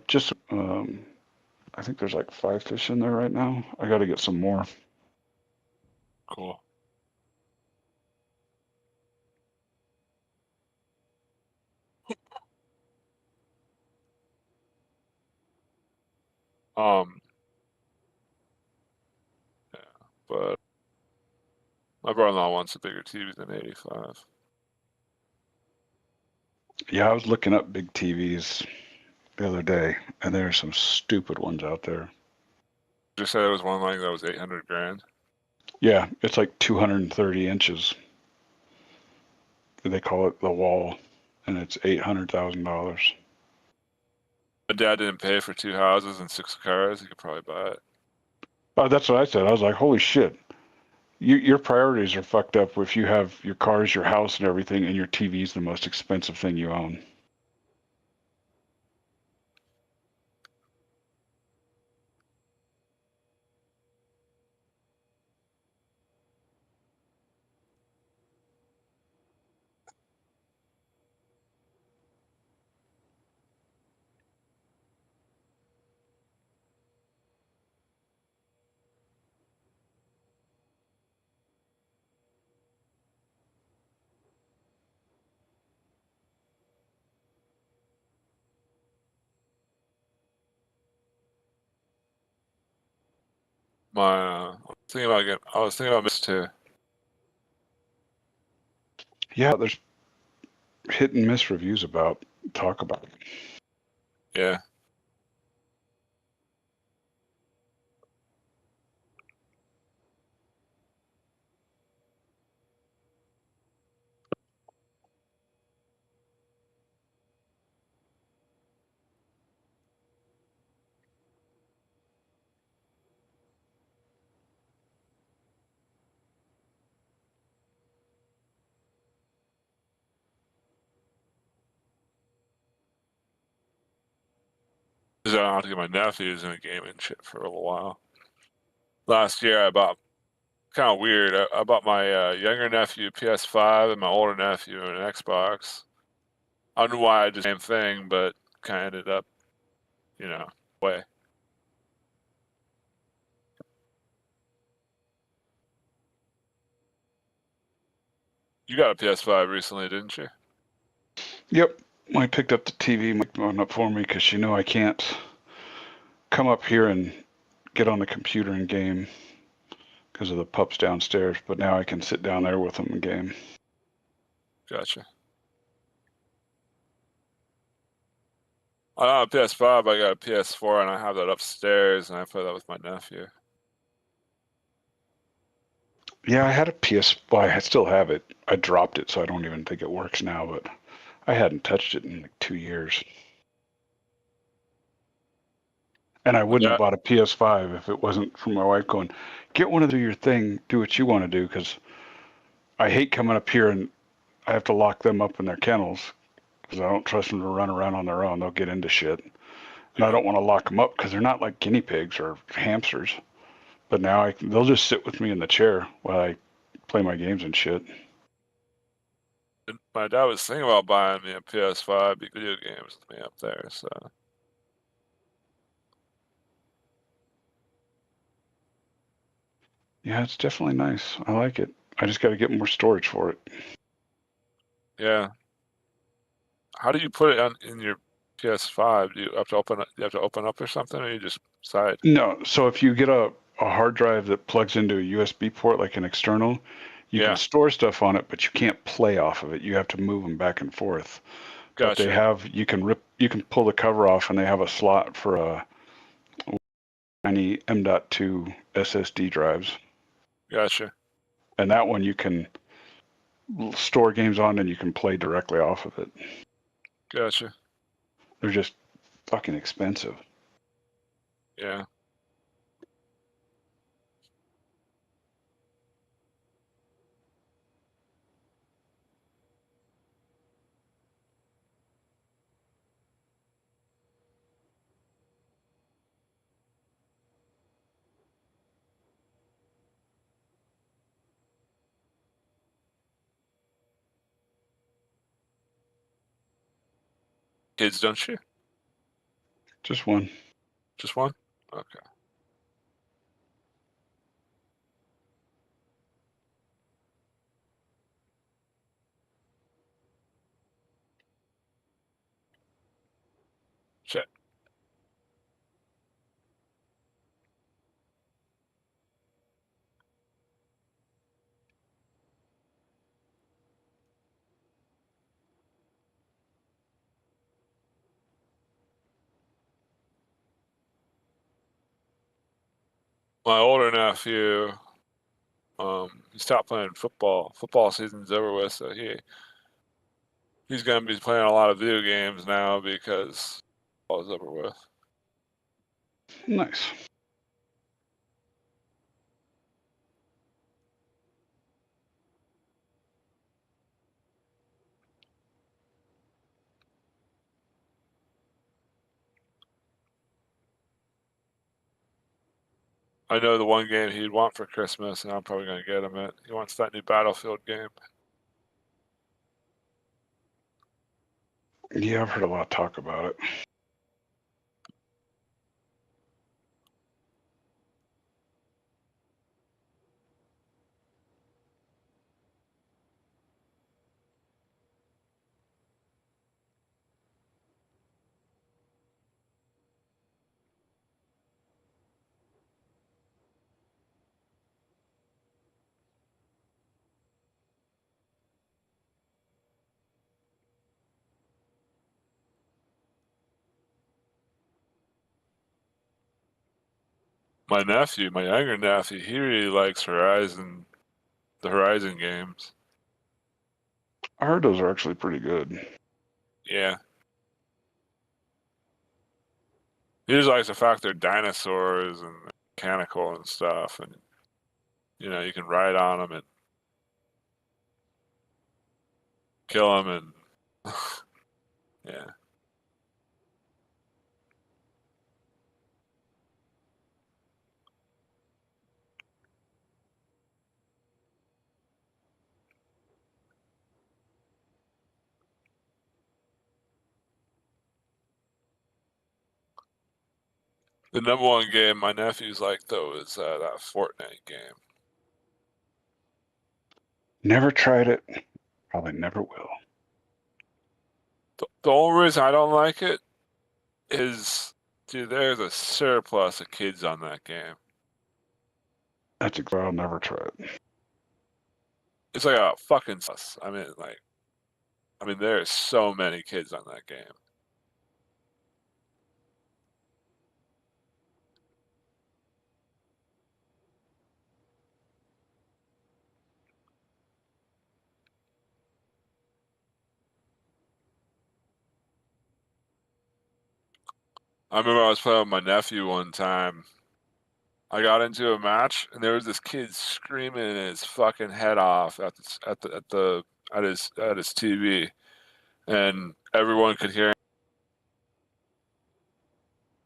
Just, I think there's like 5 fish in there right now. I got to get some more. Cool. Um, yeah, but my brother-in-law wants a bigger TV than 85. Yeah, I was looking up big TVs the other day, and there are some stupid ones out there. You just said it was one like that was 800 grand. Yeah, it's like 230 inches. They call it the wall, and it's $800,000. My dad didn't pay for 2 houses and 6 cars. He could probably buy it. Oh, that's what I said. I was like, holy shit. Your priorities are fucked up if you have your cars, your house, and everything, and your TV's the most expensive thing you own. I was thinking about Miss too. Yeah, there's hit and miss reviews about talk about it. Yeah. I don't have to get my nephews into gaming shit for a little while. Last year, I bought kind of weird. I bought my younger nephew a PS5 and my older nephew an Xbox. I don't know why I did the same thing, but kind of ended up, way. You got a PS5 recently, didn't you? Yep. I picked up the TV mic one up for me because she knew I can't come up here and get on the computer and game because of the pups downstairs. But now I can sit down there with them and game. Gotcha. I don't have a PS5. I got a PS4, and I have that upstairs, and I play that with my nephew. Yeah, I had a PS. Well, I still have it. I dropped it, so I don't even think it works now. But I hadn't touched it in like 2 years. And I wouldn't have bought a PS5 if it wasn't for my wife going, get one of your thing, do what you want to do, because I hate coming up here and I have to lock them up in their kennels because I don't trust them to run around on their own. They'll get into shit. And I don't want to lock them up because they're not like guinea pigs or hamsters. But now they'll just sit with me in the chair while I play my games and shit. And my dad was thinking about buying me a PS5, video games with me up there, so. Yeah, it's definitely nice. I like it. I just got to get more storage for it. Yeah. How do you put it in your PS5? Do you have to open up or something, or you just side? No, so if you get a hard drive that plugs into a USB port like an external, you Yeah. can store stuff on it, but you can't play off of it. You have to move them back and forth. But they Gotcha. you can pull the cover off, and they have a slot for a tiny M.2 SSD drives. Gotcha. And that one you can store games on, and you can play directly off of it. Gotcha. They're just fucking expensive. Yeah. Kids, don't you? Just one. Just one? Okay. Check. My older nephew, he stopped playing football. Football season's over with, so he's gonna be playing a lot of video games now because football's over with. Nice. I know the one game he'd want for Christmas, and I'm probably gonna get him it. He wants that new Battlefield game. Yeah, I've heard a lot of talk about it. My nephew, my younger nephew, he really likes the Horizon games. I heard those are actually pretty good. Yeah. He just likes the fact they're dinosaurs and mechanical and stuff, and you can ride on them and kill them, and yeah. The number one game my nephews like though is that Fortnite game. Never tried it. Probably never will. The only reason I don't like it is, dude, there's a surplus of kids on that game. That's exactly. I'll never try it. It's like a fucking. I mean, there's so many kids on that game. I remember I was playing with my nephew one time. I got into a match and there was this kid screaming his fucking head off at his TV, and everyone could hear him.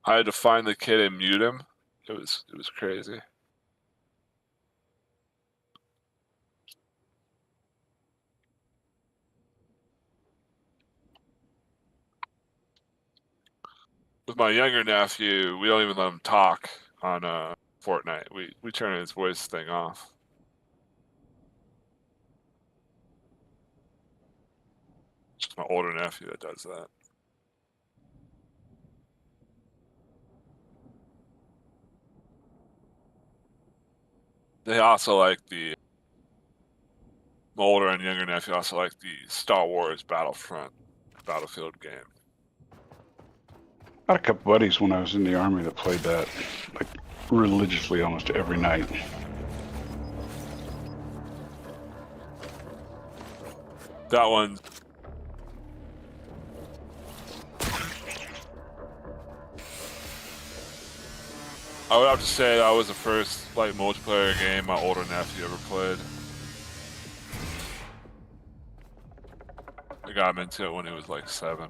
I had to find the kid and mute him. It was crazy. With my younger nephew, we don't even let him talk on Fortnite. We turn his voice thing off. It's my older nephew that does that. They also like my older and younger nephew also like the Star Wars Battlefield game. I had a couple buddies when I was in the army that played that like religiously almost every night. That one. I would have to say that was the first like multiplayer game my older nephew ever played. I got him into it when he was like 7.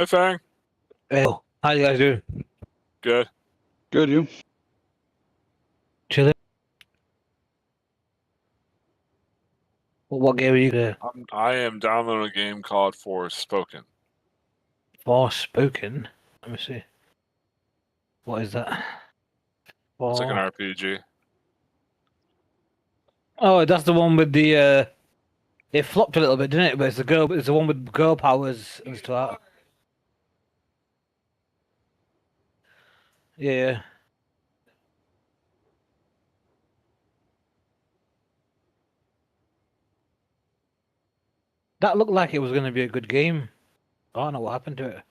Hey Fang, Hey, how you guys doing? good. Good, you? Chilling? What game are you there? I am downloading a game called Forspoken. Forspoken? Let me see. What is that? It's like an For... RPG. Oh, that's the one with the it flopped a little bit, didn't it? But it's the one with girl powers and stuff. Yeah. That looked like it was gonna be a good game. I don't know what happened to it.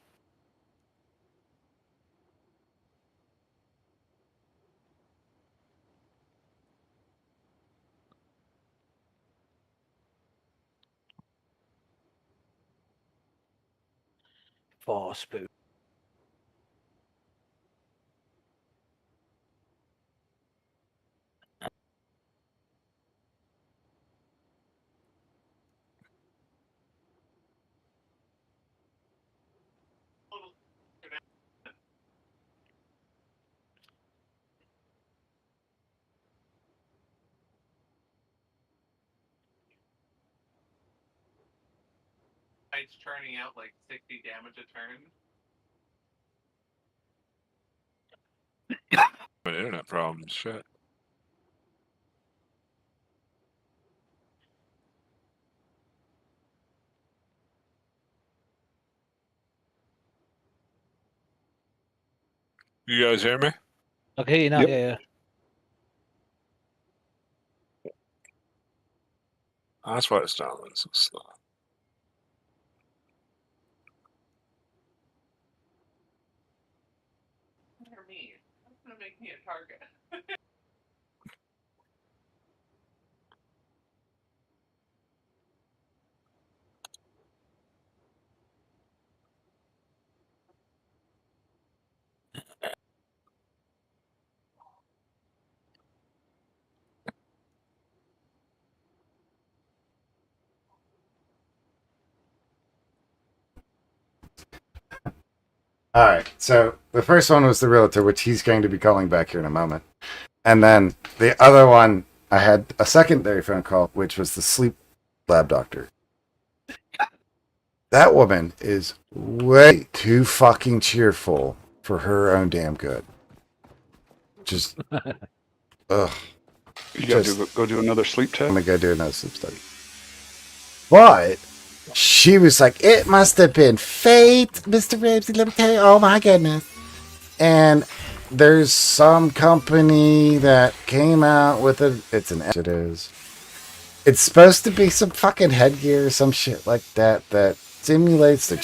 Forspoken. It's turning out like 60 damage a turn. But internet problems, shit. You guys hear me? Okay, now Yep. yeah. That's why it's downloading so slow. me. That's gonna make me a target. All right. So the first one was the realtor, which he's going to be calling back here in a moment. And then the other one, I had a secondary phone call, which was the sleep lab doctor. That woman is way too fucking cheerful for her own damn good. Just, ugh. You gotta Just- go do another sleep I'm test. gonna go do another sleep study. But she was like, it must have been fate, Mr. Ramsey. Let me tell you, oh my goodness. And there's some company that came out with it is. It's supposed to be some fucking headgear or some shit like that that stimulates the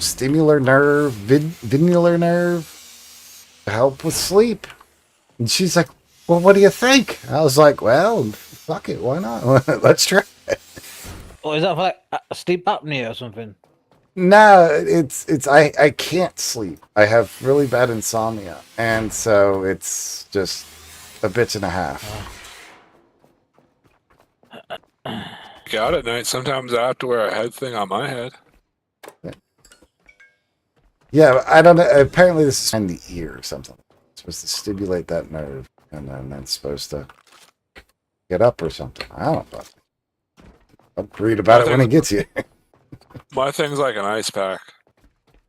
stimular nerve, venular nerve to help with sleep. And she's like, well, what do you think? I was like, well, fuck it, why not? Let's try. Or is that for like sleep apnea or something? No, it's I can't sleep. I have really bad insomnia, and so it's just a bitch and a half. Get out at night. Sometimes I have to wear a head thing on my head. Yeah, I don't know. Apparently, this is in the ear or something. It's supposed to stimulate that nerve, and then that's supposed to get up or something. I don't know. I'll read about it when it gets here. My thing's like an ice pack.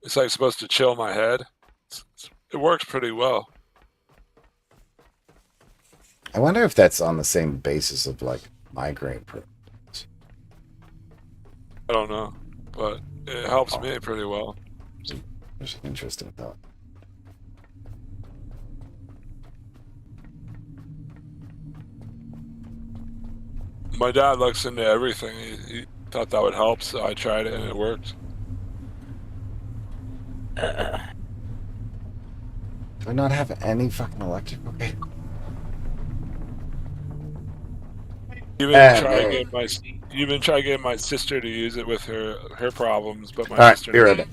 It's like supposed to chill my head. It works pretty well. I wonder if that's on the same basis of like migraine. I don't know, but it helps me pretty well. There's an interesting thought. My dad looks into everything. He thought that would help, so I tried it and it worked. Do I not have any fucking electrical? Okay. Even try getting my sister to use it with her problems, but my All right, sister. be right back.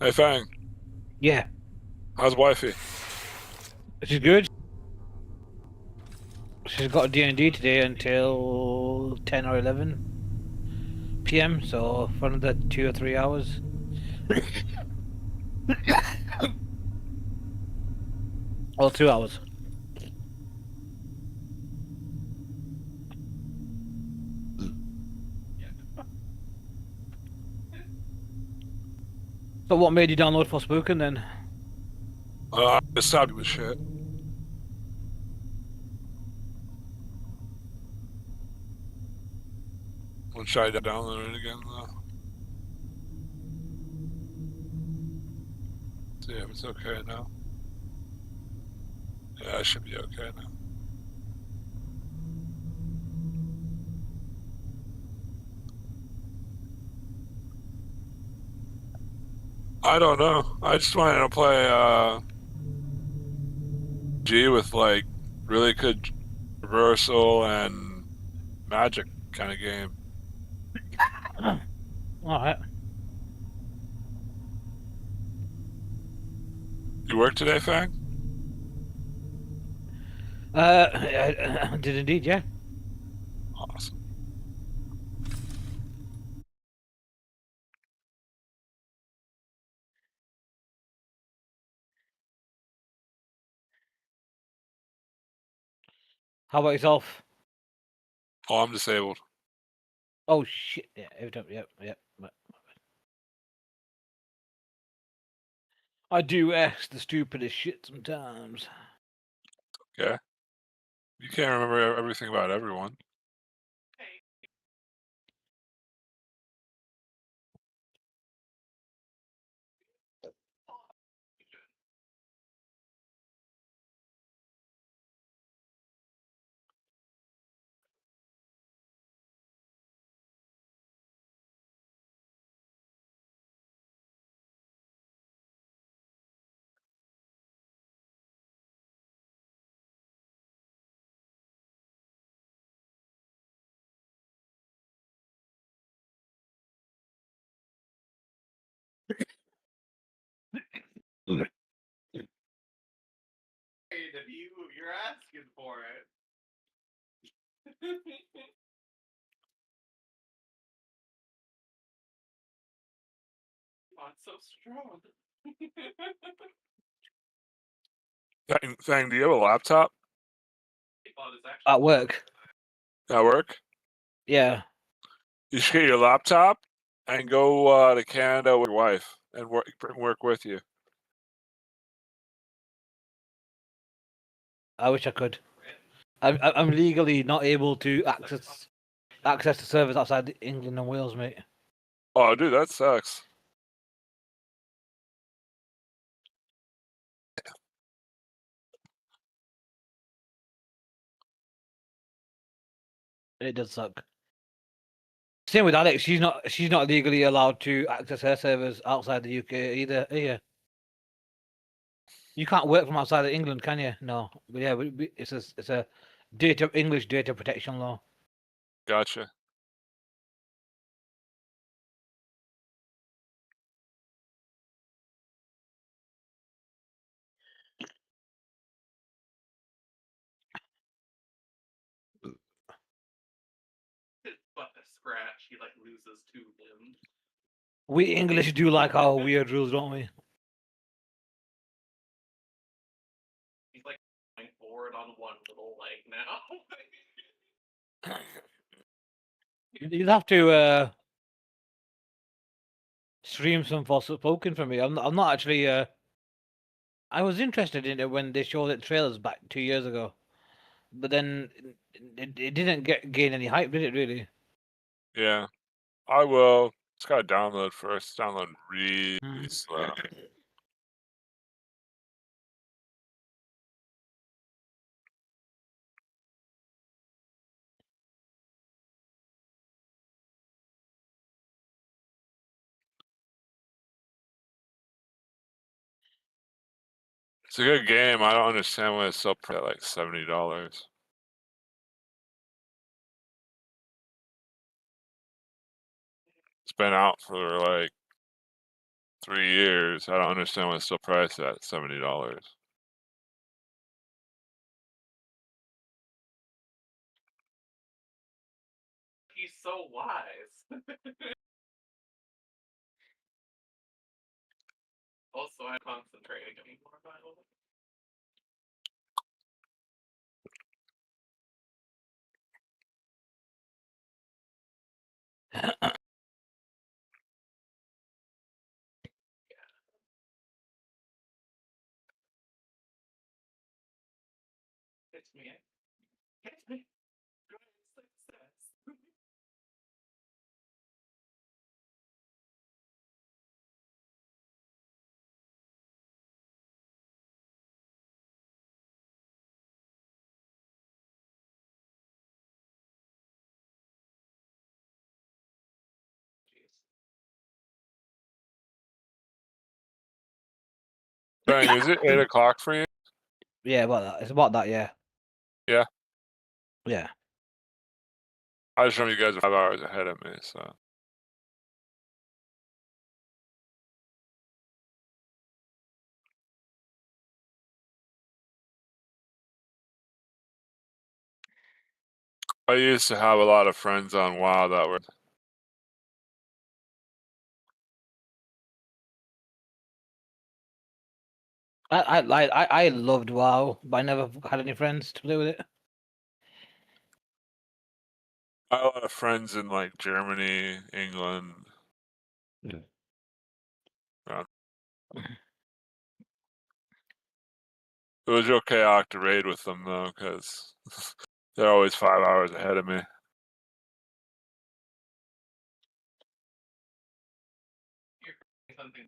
Hey Fang, Yeah, how's wifey? she's good. She's got a D&D today until 10 or 11 p.m. So for another 2 or 3 hours. Or 2 hours. So what made you download Forspoken then? I just stopped with shit. I'll try to download it again though. See if it's okay now. Yeah, I should be okay now. I don't know. I just wanted to play G with like really good reversal and magic kind of game. Alright. You work today, Fang? I did indeed, yeah. Awesome. How about yourself? Oh, I'm disabled. Oh shit! Yeah, every time. Yep, yep. I do ask the stupidest shit sometimes. Okay. You can't remember everything about everyone. Hey, if you're asking for it. Oh, it's so strong. Thing, do you have a laptop Oh, it's actually At work. at work? Yeah. You should get your laptop and go to Canada with your wife and bring work with you. I wish I could. I'm legally not able to access the servers outside England and Wales, mate. Oh, dude, that sucks. It does suck. Same with Alex. She's not legally allowed to access her servers outside the UK either. Yeah. You can't work from outside of England, can you? No. But yeah, it's a English data protection law. Gotcha. but a scratch, he like loses 2 limbs. We English do like our weird rules, don't we? He's like going forward on one little leg now. You'd have to stream some Forspoken for me. I'm not actually. I was interested in it when they showed it trailers back 2 years ago, but then it didn't gain any hype, did it? Really? Yeah, I will. It's got to download first. Download really Mm. slow. It's a good game. I don't understand why it's so at like $70. It's been out for like 3 years. I don't understand why it's still priced at $70. He's so wise. Also, I'm concentrating anymore, by the way. Hits me. Hits me. Good success. Jeez. Bang, is it 8 o'clock for you? Yeah, about that. It's about that. Yeah. Yeah. Yeah. I just remember you guys are 5 hours ahead of me, so. I used to have a lot of friends on WoW that were. I loved WoW, but I never had any friends to play with it. I had a lot of friends in like Germany, England. Yeah. It was real chaotic to raid with them though, because they're always 5 hours ahead of me. Something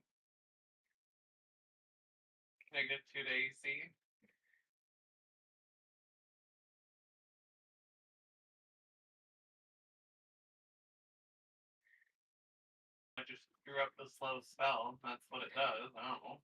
-2 to AC. I just screw up the slow spell. That's what it does. I don't know.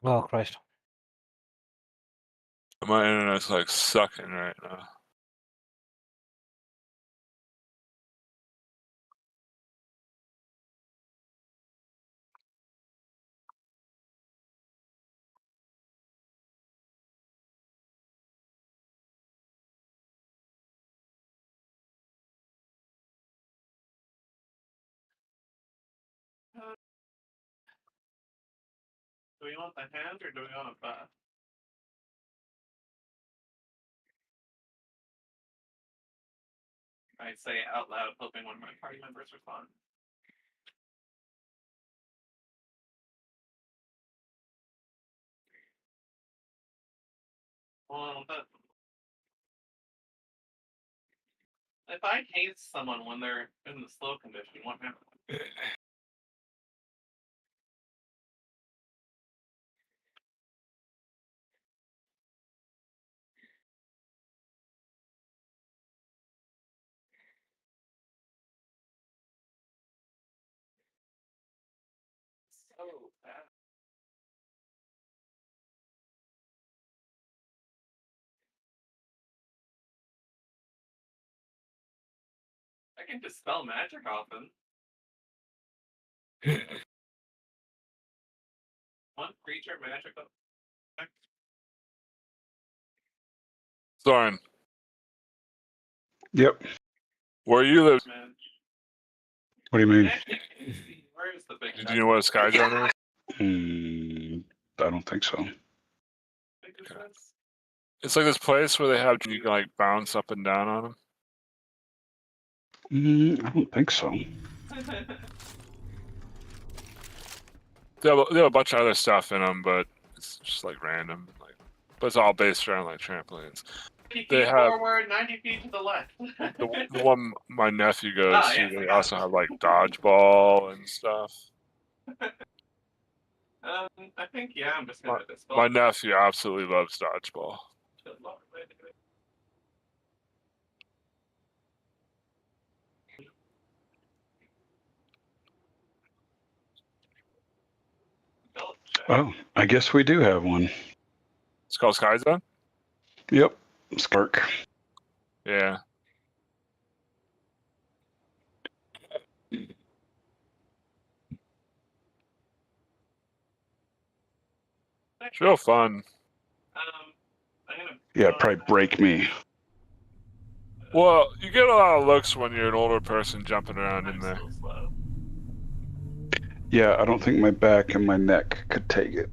Oh Christ. My internet's like sucking right now. Do we want the hand or do we want a butt? I say it out loud, hoping one of my party members respond. Well, but if I haze someone when they're in the slow condition, what happens? So bad. I can dispel magic often. One creature magic. Soren, Yep. where you live, Man. What do you mean? Where is the big do you know what a sky zone is? I don't think so. It's like this place where they have you can like bounce up and down on them. I don't think so. They have a bunch of other stuff in them, but it's just like random. Like, but it's all based around like trampolines. 50 They feet have- forward, 90 feet to the left. The one my nephew goes Ah, to, yes, I they got also it. have like dodgeball and stuff. I think yeah, I'm just gonna dispel. My nephew absolutely loves dodgeball. Oh, I guess we do have one. It's called Sky Zone? Yep. Spark. Yeah. It's real fun. I'm gonna. Yeah, probably break me. Well, you get a lot of looks when you're an older person jumping around in there. So slow. Yeah, I don't think my back and my neck could take it.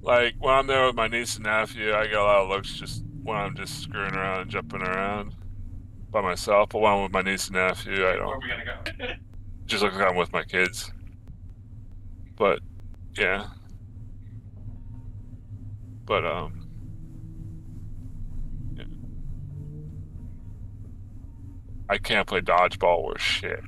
Like when I'm there with my niece and nephew, I get a lot of looks just when I'm just screwing around and jumping around by myself. But when I'm with my niece and nephew, I Where are don't. we gonna go? Just look like I'm with my kids. But yeah. But yeah. I can't play dodgeball worth shit.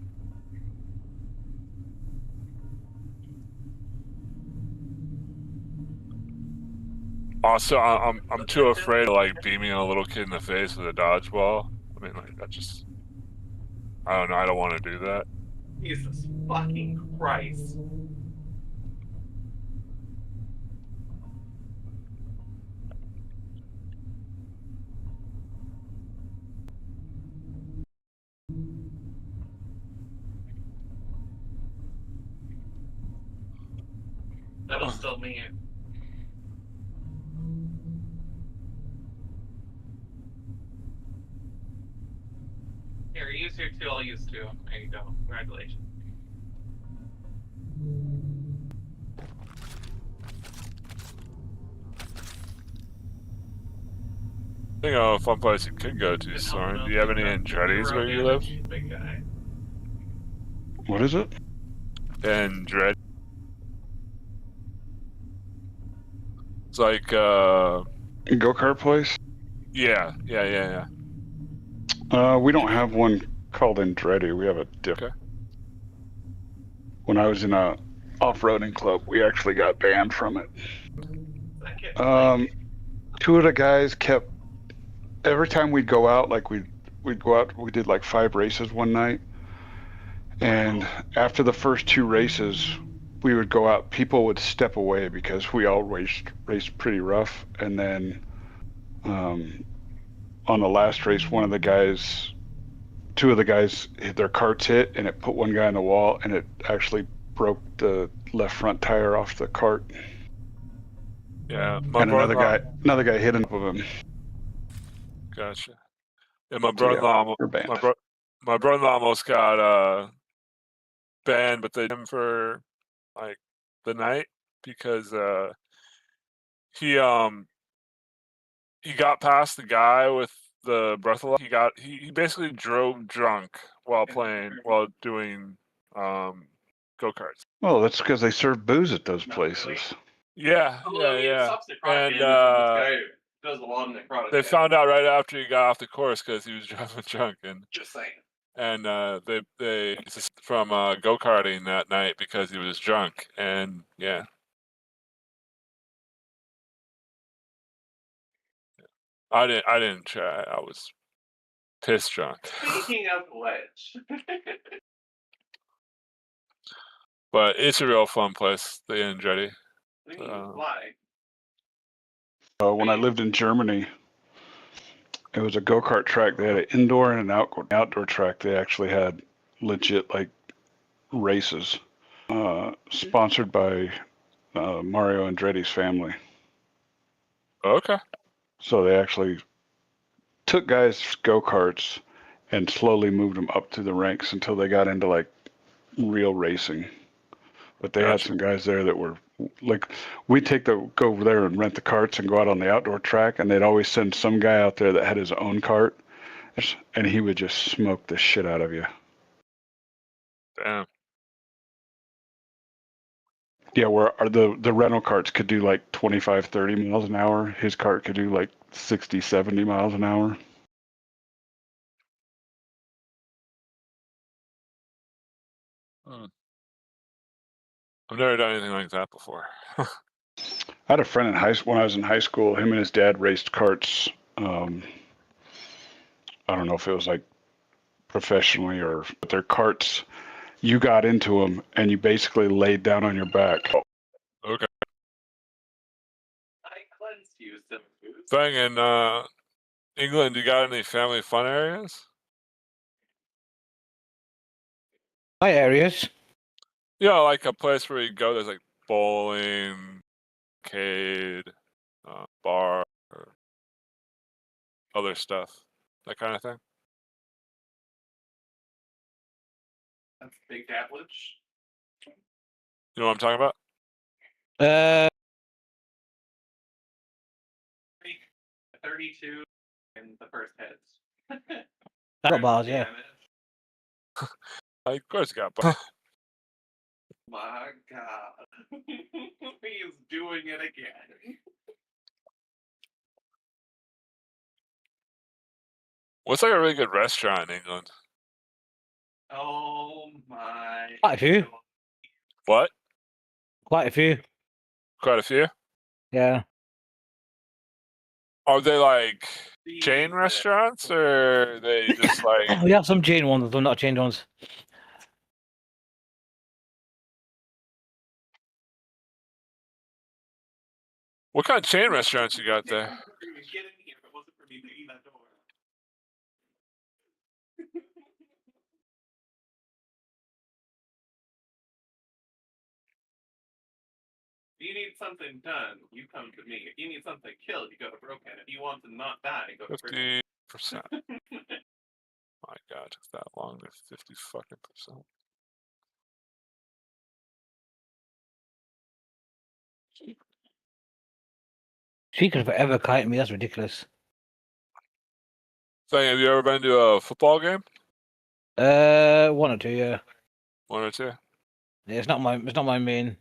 Also, I'm too afraid of like beaming a little kid in the face with a dodgeball. I mean, like that just. I don't know. I don't want to do that. Jesus fucking Christ. That'll still mean. Here, use your two, I'll use two. There you go. Congratulations. I think a fun place you could go to, Soren. Do you have any Andretti's where you live? Big guy. What is it? Andretti. It's like, Go-kart place? yeah. We don't have one called Andretti. We have a different. Okay. When I was in a off-roading club, we actually got banned from it. Second, Two of the guys kept every time we'd go out, like we'd go out, we did like 5 races one night, And after the first two races, we would go out. People would step away because we all raced pretty rough. And then on the last race, two of the guys, their carts hit, and it put one guy on the wall, and it actually broke the left front tire off the cart. Yeah, And another guy hit him of him. Gotcha. And my So, yeah, brother-in-law, we're banned. my brother-in-law almost got banned, but they did him for like the night because he got past the guy with the breathalyzer. He basically drove drunk while doing go-karts. Well, that's because they serve booze at those places. Yeah, yeah. And this guy does a lot of necrotic. they found out right after he got off the course because he was driving drunk, and Just saying. and they from go-karting that night because he was drunk, and yeah. I didn't try. I was pissed drunk. Speaking of which, But it's a real fun place, the Andretti. why? When I lived in Germany, it was a go-kart track. They had an indoor and an outdoor track. They actually had legit like races, sponsored by Mario Andretti's family. Okay. So they actually took guys' go-karts and slowly moved them up through the ranks until they got into like real racing. But they had Gotcha. some guys there that were like, we'd go over there and rent the carts and go out on the outdoor track, and they'd always send some guy out there that had his own cart, and he would just smoke the shit out of you. Damn. Yeah, where the rental carts could do like 25, 30 miles an hour. His cart could do like 60, 70 miles an hour. I've never done anything like that before. I had a friend when I was in high school. Him and his dad raced carts. I don't know if it was like professionally but their carts, you got into them and you basically laid down on your back. Okay. I cleansed you some food. Thing in England, you got any family fun areas? My areas. Yeah, like a place where you go. There's like bowling, arcade, bar, or other stuff, that kind of thing. That's Big Dabbledge. You know what I'm talking about? 32 and the first heads. Got bars, yeah. Of course, you got. But My God. He's doing it again. what's like a really good restaurant in England? Oh my. Quite a few. God. What? Quite a few. Quite a few. Yeah. Are they like chain Jesus. restaurants, or are they just like? We have some chain ones, though not chain ones. What kind of chain restaurants you got there? Get in here if it wasn't for me digging that door. If you need something done, you come to me. If you need something killed, you go to Broken. If you want to not die, go to Broken. 50%. My God, took that long to 50 fucking percent. She could forever kite me. That's ridiculous. Thing, have you ever been to a football game? One or two, yeah. One or two? Yeah, it's not my main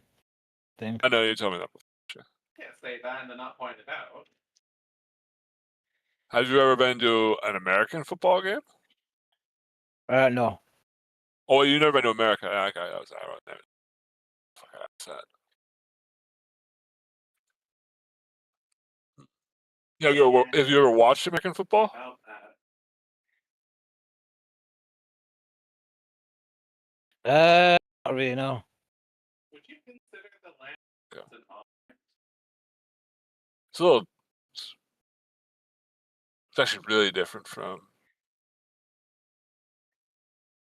thing. I know you told me that before. Can't say that and then not point it out. Have you ever been to an American football game? No. Oh, you never been to America? Yeah, okay, I was right there. Fuck, I said. Yeah, have you ever watched American football? About that. Not really, no. Would you consider the land Yeah. as an object? It's a little. It's actually really different from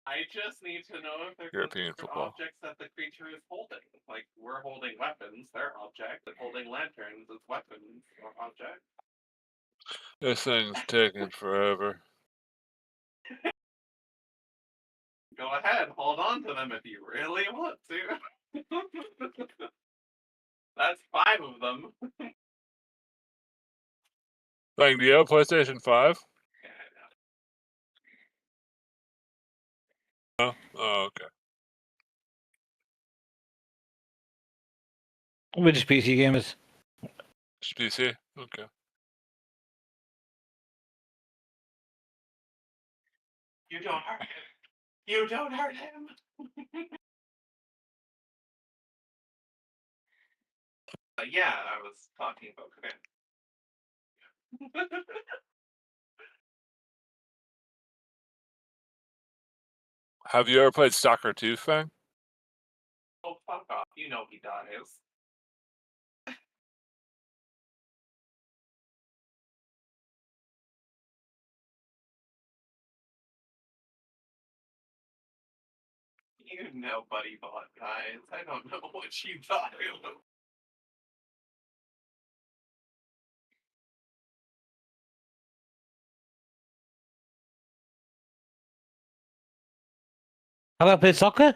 I just need to know if there's European different football. objects that the creature is holding. Like, we're holding weapons, they're objects, and holding lanterns is weapons or objects. This thing's taking forever. Go ahead, hold on to them if you really want to. That's 5 of them. Like, do you have a PlayStation 5? No? Oh, okay. We're just PC gamers. Just PC? Okay. You don't hurt him. You don't hurt him. Yeah, I was talking about command. Have you ever played Stalker 2, Fang? Oh, fuck off. You know he dies. You know Buddy Bot dies. I don't know what you thought it was. Have I played soccer?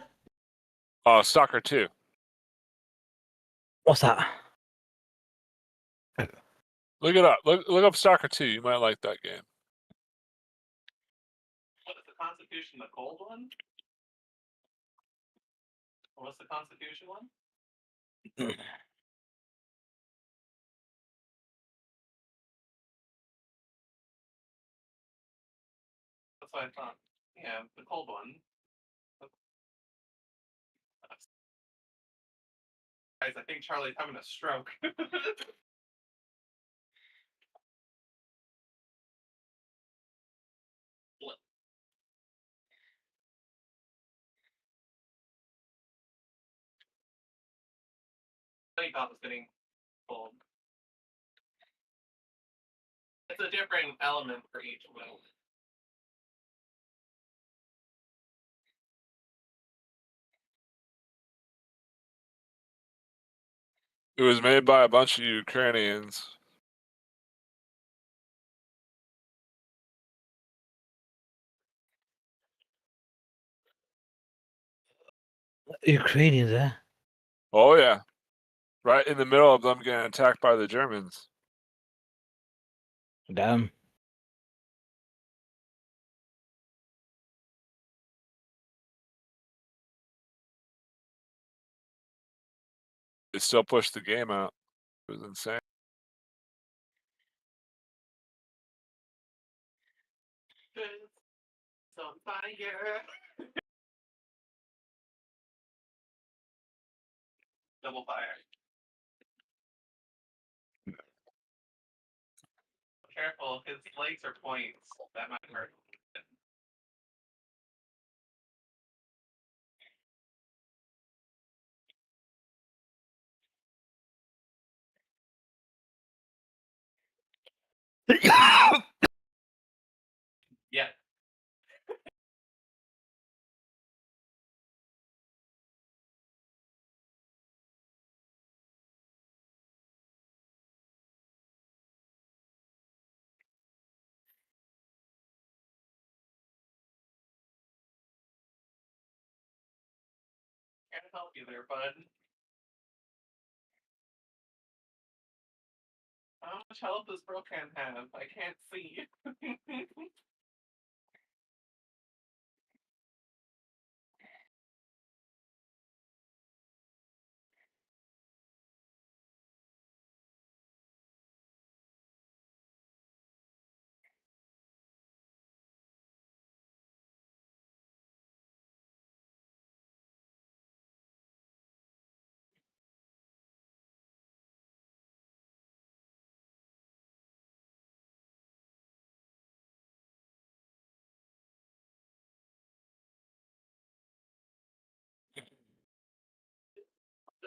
Oh, Stalker 2. What's that? Look it up. Look up Stalker 2. You might like that game. What is the Constitution, the cold one? Or what's the Constitution one? That's what I thought. Yeah, the cold one. Guys, I think Charlie's having a stroke. Buddy Bot was getting cold. It's a different element for each will. It was made by a bunch of Ukrainians. Ukrainians, eh? Oh, yeah. Right in the middle of them getting attacked by the Germans. Damn. They still pushed the game out. It was insane. It's on fire. Double fire. Careful, his legs are points. That might hurt. Yeah. Can't help you there, bud. How much health does Brokan have? I can't see.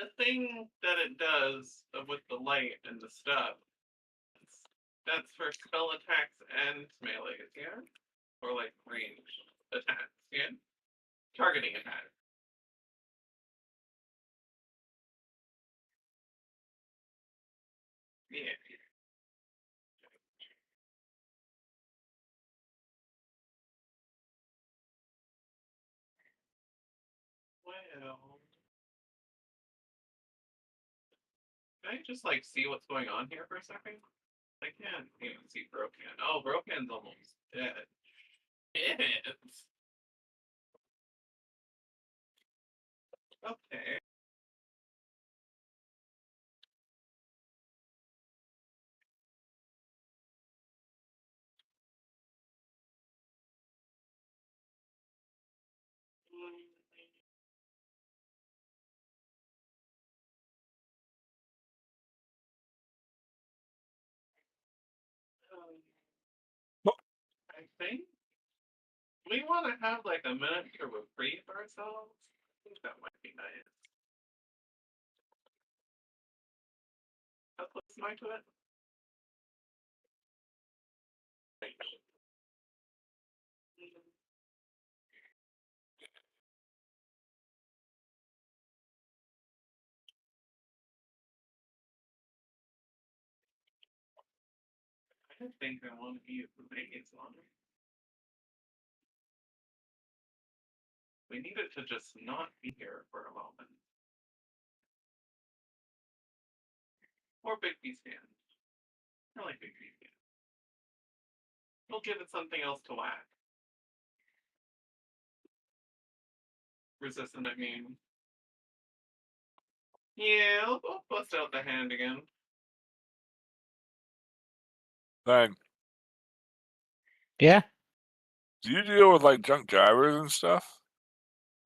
the thing that it does with the light and the stuff, that's for spell attacks and melees, yeah? Or like range attacks, yeah? Targeting attacks. Yeah. Well, can I just like see what's going on here for a second? I can't even see Broken. Oh, Broken's almost dead. Shit. Okay. I think we want to have like a minute to reprieve ourselves. I think that might be nice. Let's listen to it. I think I want to use the maze on it. We need it to just not be here for a moment. Or Bigby's hand. I like Bigby's hand. We'll give it something else to whack. Resistant, I mean. Yeah, we'll bust out the hand again. Then, Yeah. do you deal with like junk drivers and stuff?